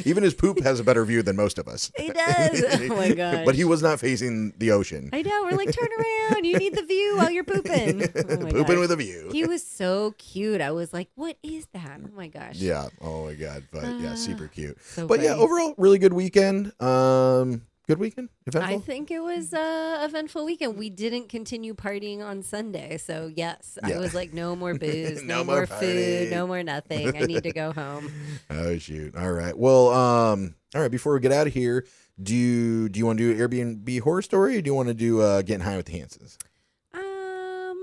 Even his poop has a better view than most of us. He does. Oh my gosh. But he was not facing the ocean. I know. We're like, turn around. You need the view while you're pooping. Oh my Pooping gosh. with a view. He was so cute. I was like, what is that? Oh my gosh. Yeah. Oh my God. But yeah, super cute. So But yeah, funny. overall, really good weekend. Good weekend? Eventful? I think it was a eventful weekend. We didn't continue partying on Sunday. So yes, Yeah. I was like, no more booze, No no, more more party. food, no more nothing. I need to go home. Oh shoot. All right. Well, all right, before we get out of here, do you want to do Airbnb horror story, or do you want to do Getting High with the Hansons? I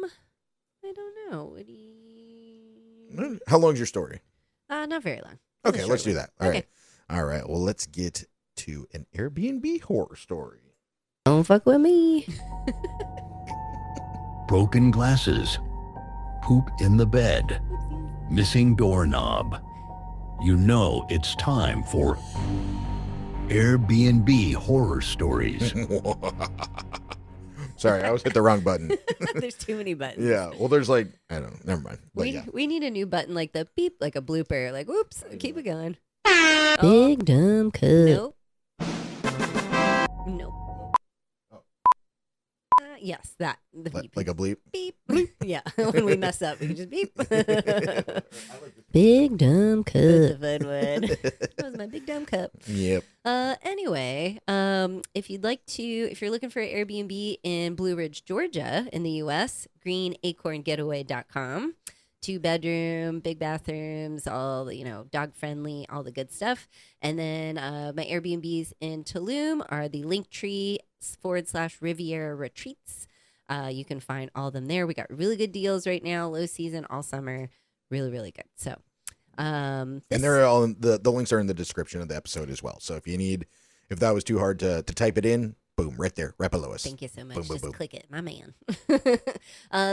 don't know. What do you... How long's your story? Not very long. Okay, A let's short do one. that. All Okay. right. All right. Well, let's get to an Airbnb horror story. Don't fuck with me. Broken glasses, poop in the bed, missing doorknob. You know it's time for Airbnb horror stories. Sorry, I always hit the wrong button. There's too many buttons. Yeah. Well, there's like, I don't know. Never mind. But We yeah. we need a new button like the beep, like a blooper. Like, whoops, keep it going. Big dumb cut. Nope. Nope. Yes, that. The beep. Like a bleep. Beep. Yeah, when we mess up, we can just beep. Big dumb cup. That's a fun one. That was my big dumb cup. Yep. Anyway, if you're looking for an Airbnb in Blue Ridge, Georgia, in the U.S., greenacorngetaway.com. 2-bedroom, big bathrooms, all dog friendly, all the good stuff. And then my Airbnbs in Tulum are the Linktree/Riviera Retreats. You can find all of them there. We got really good deals right now, low season, all summer, really, really good. So, And they're all the links are in the description of the episode as well. So if that was too hard to type it in, boom, right there, right below us. Thank you so much. Boom, boom, Just boom. click it, my man.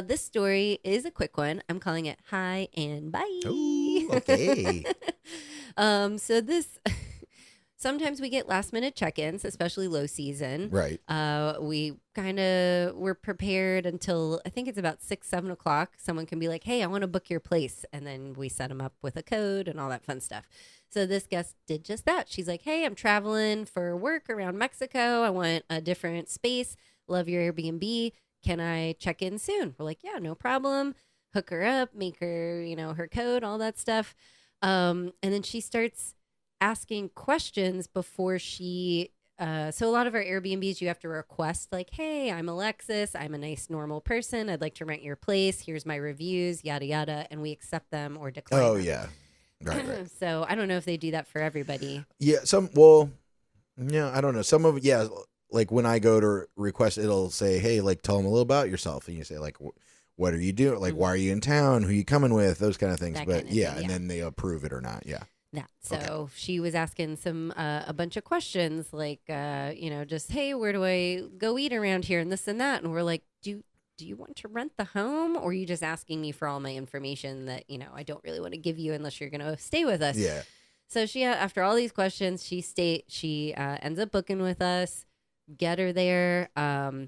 This story is a quick one. I'm calling it Hi and Bye. Ooh, okay. So this sometimes we get last minute check-ins, especially low season. Right. We're prepared until I think it's about 6-7 o'clock. Someone can be like, hey, I want to book your place. And then we set them up with a code and all that fun stuff. So this guest did just that. She's like, hey, I'm traveling for work around Mexico. I want a different space. Love your Airbnb. Can I check in soon? We're like, yeah, no problem. Hook her up, make her, her code, all that stuff. And then she starts asking questions before she so a lot of our Airbnbs you have to request like, hey, I'm Alexis, I'm a nice normal person, I'd like to rent your place, here's my reviews, yada yada, and we accept them or decline them. Yeah. Right. So I don't know if they do that for everybody. Yeah, I don't know. Some of like when I go to request, it'll say, hey, like tell them a little about yourself, and you say like, what are you doing? Like, why are you in town? Who are you coming with? Those kind of things. That But kind of yeah, thing, and then they approve it or not. Yeah. That. So Okay. she was asking some a bunch of questions like just, hey, where do I go eat around here and this and that, and we're like, do you want to rent the home, or are you just asking me for all my information that I don't really want to give you unless you're gonna stay with us? Yeah. So she after all these questions, she ends up booking with us. Get her there.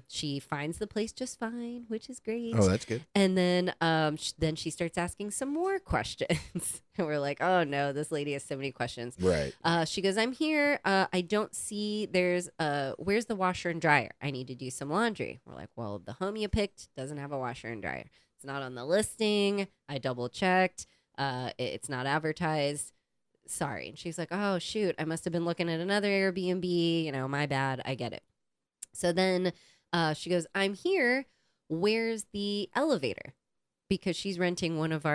She finds the place just fine, which is great. Oh, that's good. And then then she starts asking some more questions. And we're like, oh no, this lady has so many questions. Right. She goes, I'm here. I don't see where's the washer and dryer? I need to do some laundry. We're like, well, the home you picked doesn't have a washer and dryer. It's not on the listing. I double checked. It's not advertised. Sorry. And she's like, oh shoot, I must have been looking at another Airbnb. My bad. I get it. So then she goes, I'm here. Where's the elevator? Because she's renting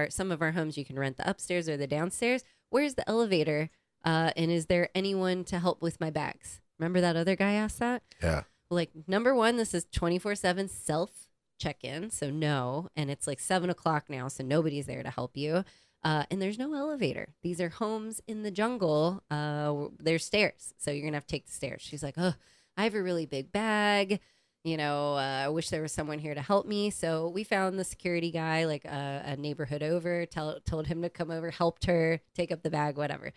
some of our homes. You can rent the upstairs or the downstairs. Where's the elevator? And is there anyone to help with my bags? Remember that other guy asked that? Yeah. Like, number one, this is 24/7 self check-in. So no. And it's like 7 o'clock now. So nobody's there to help you. And there's no elevator. These are homes in the jungle. There's stairs. So you're going to have to take the stairs. She's like, oh, I have a really big bag. I wish there was someone here to help me. So we found the security guy, like a neighborhood over, told him to come over, helped her take up the bag, whatever.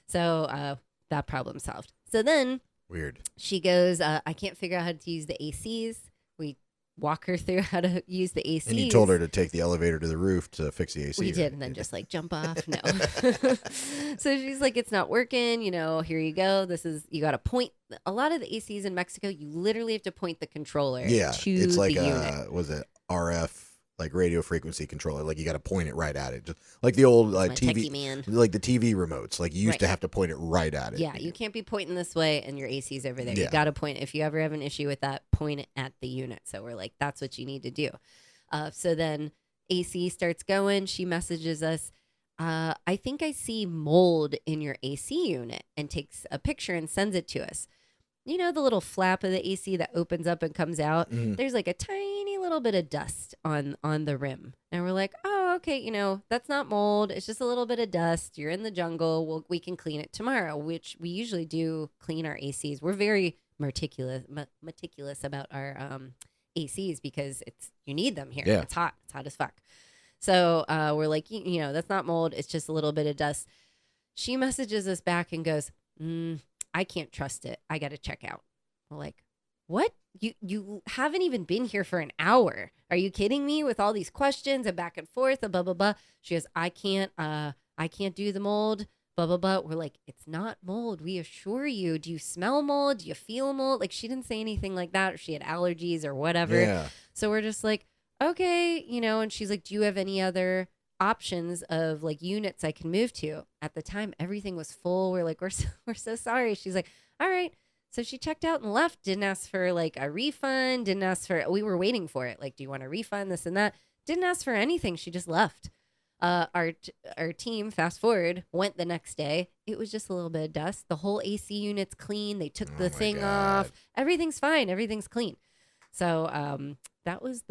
So that problem solved. So then Weird. she goes, I can't figure out how to use the ACs. We walk her through how to use the AC. And you told her to take the elevator to the roof to fix the AC. We did, and then just like jump off. No. So she's like, it's not working. Here you go. You got to point. A lot of the ACs in Mexico, you literally have to point the controller to it's like the unit. was it RF, like radio frequency controller? Like you got to point it right at it, just like the old TV, man. like the TV remotes. Like you used to have to point it right at it. Yeah, you can't be pointing this way and your AC's over there. Yeah. You got to point. If you ever have an issue with that, point it at the unit. So we're like, that's what you need to do. So then AC starts going. She messages us. I think I see mold in your AC unit, and takes a picture and sends it to us. The little flap of the AC that opens up and comes out. Mm-hmm. There's like a tiny little bit of dust on the rim. And we're like, oh, okay, that's not mold. It's just a little bit of dust. You're in the jungle. We can clean it tomorrow, which we usually do clean our ACs. We're very meticulous about our ACs because you need them here. Yeah. It's hot. It's hot as fuck. So we're like, that's not mold. It's just a little bit of dust. She messages us back and goes, I can't trust it. I got to check out. We're like, what? You haven't even been here for an hour. Are you kidding me with all these questions and back and forth and blah, blah, blah. She goes, I can't do the mold, blah, blah, blah. We're like, it's not mold. We assure you. Do you smell mold? Do you feel mold? Like she didn't say anything like that, or she had allergies or whatever. Yeah. So we're just like, okay, and she's like, do you have any other options of like units I can move to? At the time, everything was full. We're like, we're so sorry. She's like, all right. So she checked out and left. Didn't ask for like a refund. Didn't ask for. We were waiting for it. Like, do you want a refund? This and that. Didn't ask for anything. She just left. Our team, fast forward, went the next day. It was just a little bit of dust. The whole AC unit's clean. They took the thing off. Everything's fine. Everything's clean. So that was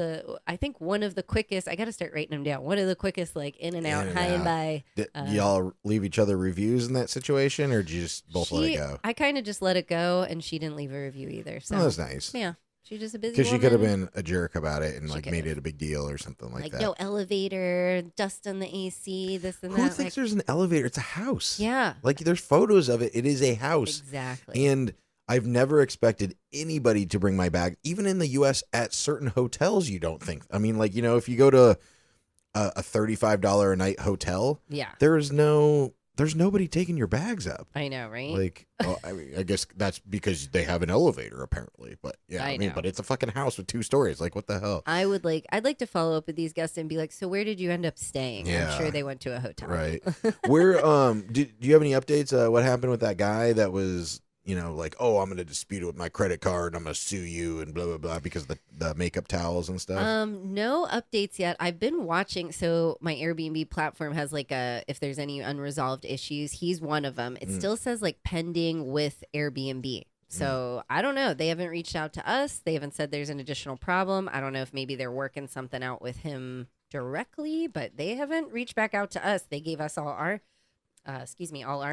I think one of the quickest. I got to start writing them down. One of the quickest, like in and out, high and by. Did y'all leave each other reviews in that situation, or did you just both let it go? I kind of just let it go, and she didn't leave a review either. So that's nice. Yeah, she's just a busy. Because she woman. could have been a jerk about it and She made it a big deal or something like that. No elevator, dust on the AC, this and that. Who thinks there's an elevator? It's a house. Yeah. Like there's photos of it. It is a house. Exactly. And I've never expected anybody to bring my bag, even in the U.S. at certain hotels. You don't think? I mean, if you go to a $35 a night hotel, yeah, there's nobody taking your bags up. I know, right? I guess that's because they have an elevator apparently. But yeah, I mean, but it's a fucking house with 2 stories. Like, what the hell? I'd like to follow up with these guests and be like, so where did you end up staying? Yeah. I'm sure they went to a hotel. Right. Where do you have any updates? What happened with that guy that was, oh, I'm going to dispute it with my credit card. I'm going to sue you and blah, blah, blah because of the makeup towels and stuff? No updates yet. I've been watching. So my Airbnb platform has if there's any unresolved issues, he's one of them. It still says pending with Airbnb. So I don't know. They haven't reached out to us. They haven't said there's an additional problem. I don't know if maybe they're working something out with him directly, but they haven't reached back out to us. They gave us all our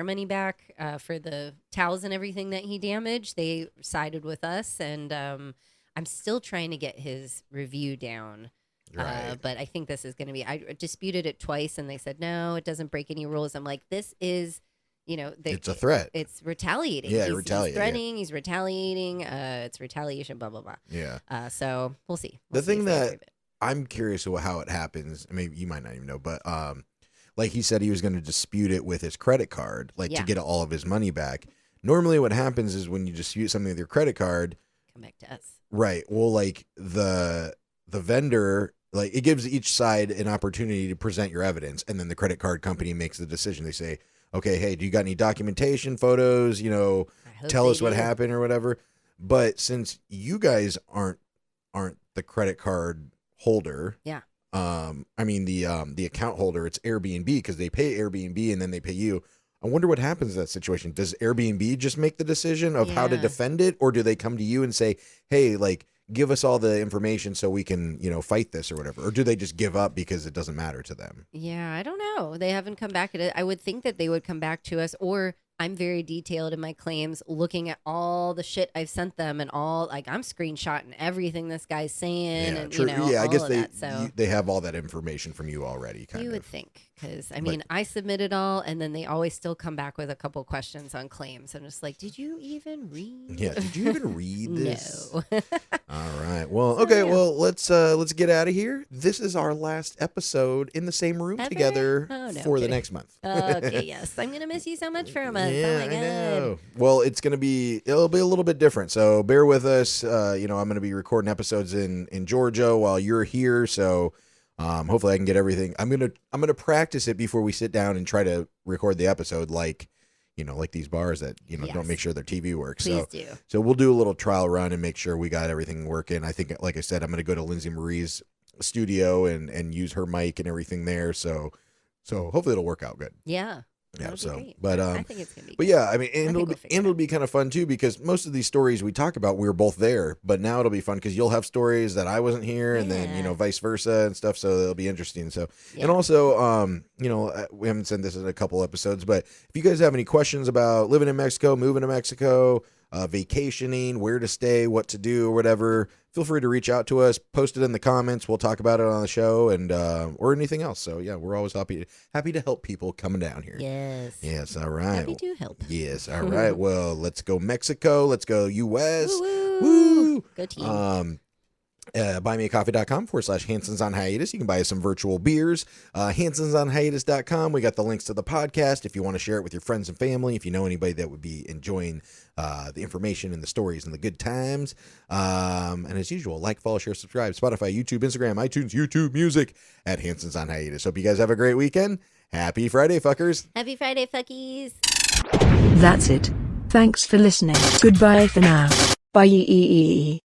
money back for the towels and everything that he damaged. They sided with us, and I'm still trying to get his review down. Right. But I think this is going to be. I disputed it twice, and they said no, it doesn't break any rules. I'm like, this is, it's a threat. It's retaliating. Yeah, he's threatening. Yeah. He's retaliating. It's retaliation. Blah blah blah. Yeah. So we'll see. The thing that I'm curious about how it happens. I mean, you might not even know, but like he said, he was going to dispute it with his credit card, to get all of his money back. Normally, what happens is when you dispute something with your credit card, come back to us. Right. Well, the vendor, it gives each side an opportunity to present your evidence, and then the credit card company makes the decision. They say, okay, hey, do you got any documentation, photos, tell us what happened or whatever. But since you guys aren't the credit card holder, yeah. I mean the account holder, it's Airbnb because they pay Airbnb and then they pay you. I wonder what happens in that situation. Does Airbnb just make the decision of how to defend it, or do they come to you and say, hey, give us all the information so we can, fight this or whatever? Or do they just give up because it doesn't matter to them? Yeah, I don't know. They haven't come back at it. I would think that they would come back to us, or I'm very detailed in my claims, looking at all the shit I've sent them and all, I'm screenshotting everything this guy's saying. Yeah, and, true. I all guess of that, so. they have all that information from you already, kind of. You would think, because, I submit it all, and then they always still come back with a couple questions on claims. I'm just like, did you even read? Yeah, did you even read this? No. All right. Well, okay. Well, let's get out of here. This is our last episode in the same room Ever? together Oh, no, for the kidding. next month. Okay, yes. I'm going to miss you so much for a month. Yeah, oh, my God. I know. Well, it'll be a little bit different. So bear with us. I'm going to be recording episodes in Georgia while you're here. So hopefully I can get everything. I'm going to practice it before we sit down and try to record the episode like these bars that, don't make sure their TV works. Please do. So we'll do a little trial run and make sure we got everything working. I think, like I said, I'm going to go to Lindsay Marie's studio and use her mic and everything there. So hopefully it'll work out good. Yeah. Yeah. That'd be So, great. but I think it's going to be but good. yeah, I mean, and think it'll we'll figure it it'll be kind of fun too, because most of these stories we talk about, we were both there, but now it'll be fun because you'll have stories that I wasn't here, and then Yeah. vice versa and stuff. So it'll be interesting. So Yeah. and also, we haven't said this in a couple episodes, but if you guys have any questions about living in Mexico, moving to Mexico, vacationing, where to stay, what to do, or whatever, feel free to reach out to us. Post it in the comments. We'll talk about it on the show, and or anything else. So yeah, we're always happy to help people coming down here. Yes. Yes. All right. Happy to help. Yes. All right. Well, let's go Mexico. Let's go U.S. Woo-woo. Woo. Go team. buymeacoffee.com/Hansons on Hiatus. You can buy us some virtual beers. HansonsOnHiatus.com. We got the links to the podcast if you want to share it with your friends and family. If you know anybody that would be enjoying the information and the stories and the good times. And as usual, like, follow, share, subscribe. Spotify, YouTube, Instagram, iTunes, YouTube Music at Hansons on Hiatus. Hope you guys have a great weekend. Happy Friday, fuckers. Happy Friday, fuckies. That's it. Thanks for listening. Goodbye for now. Bye.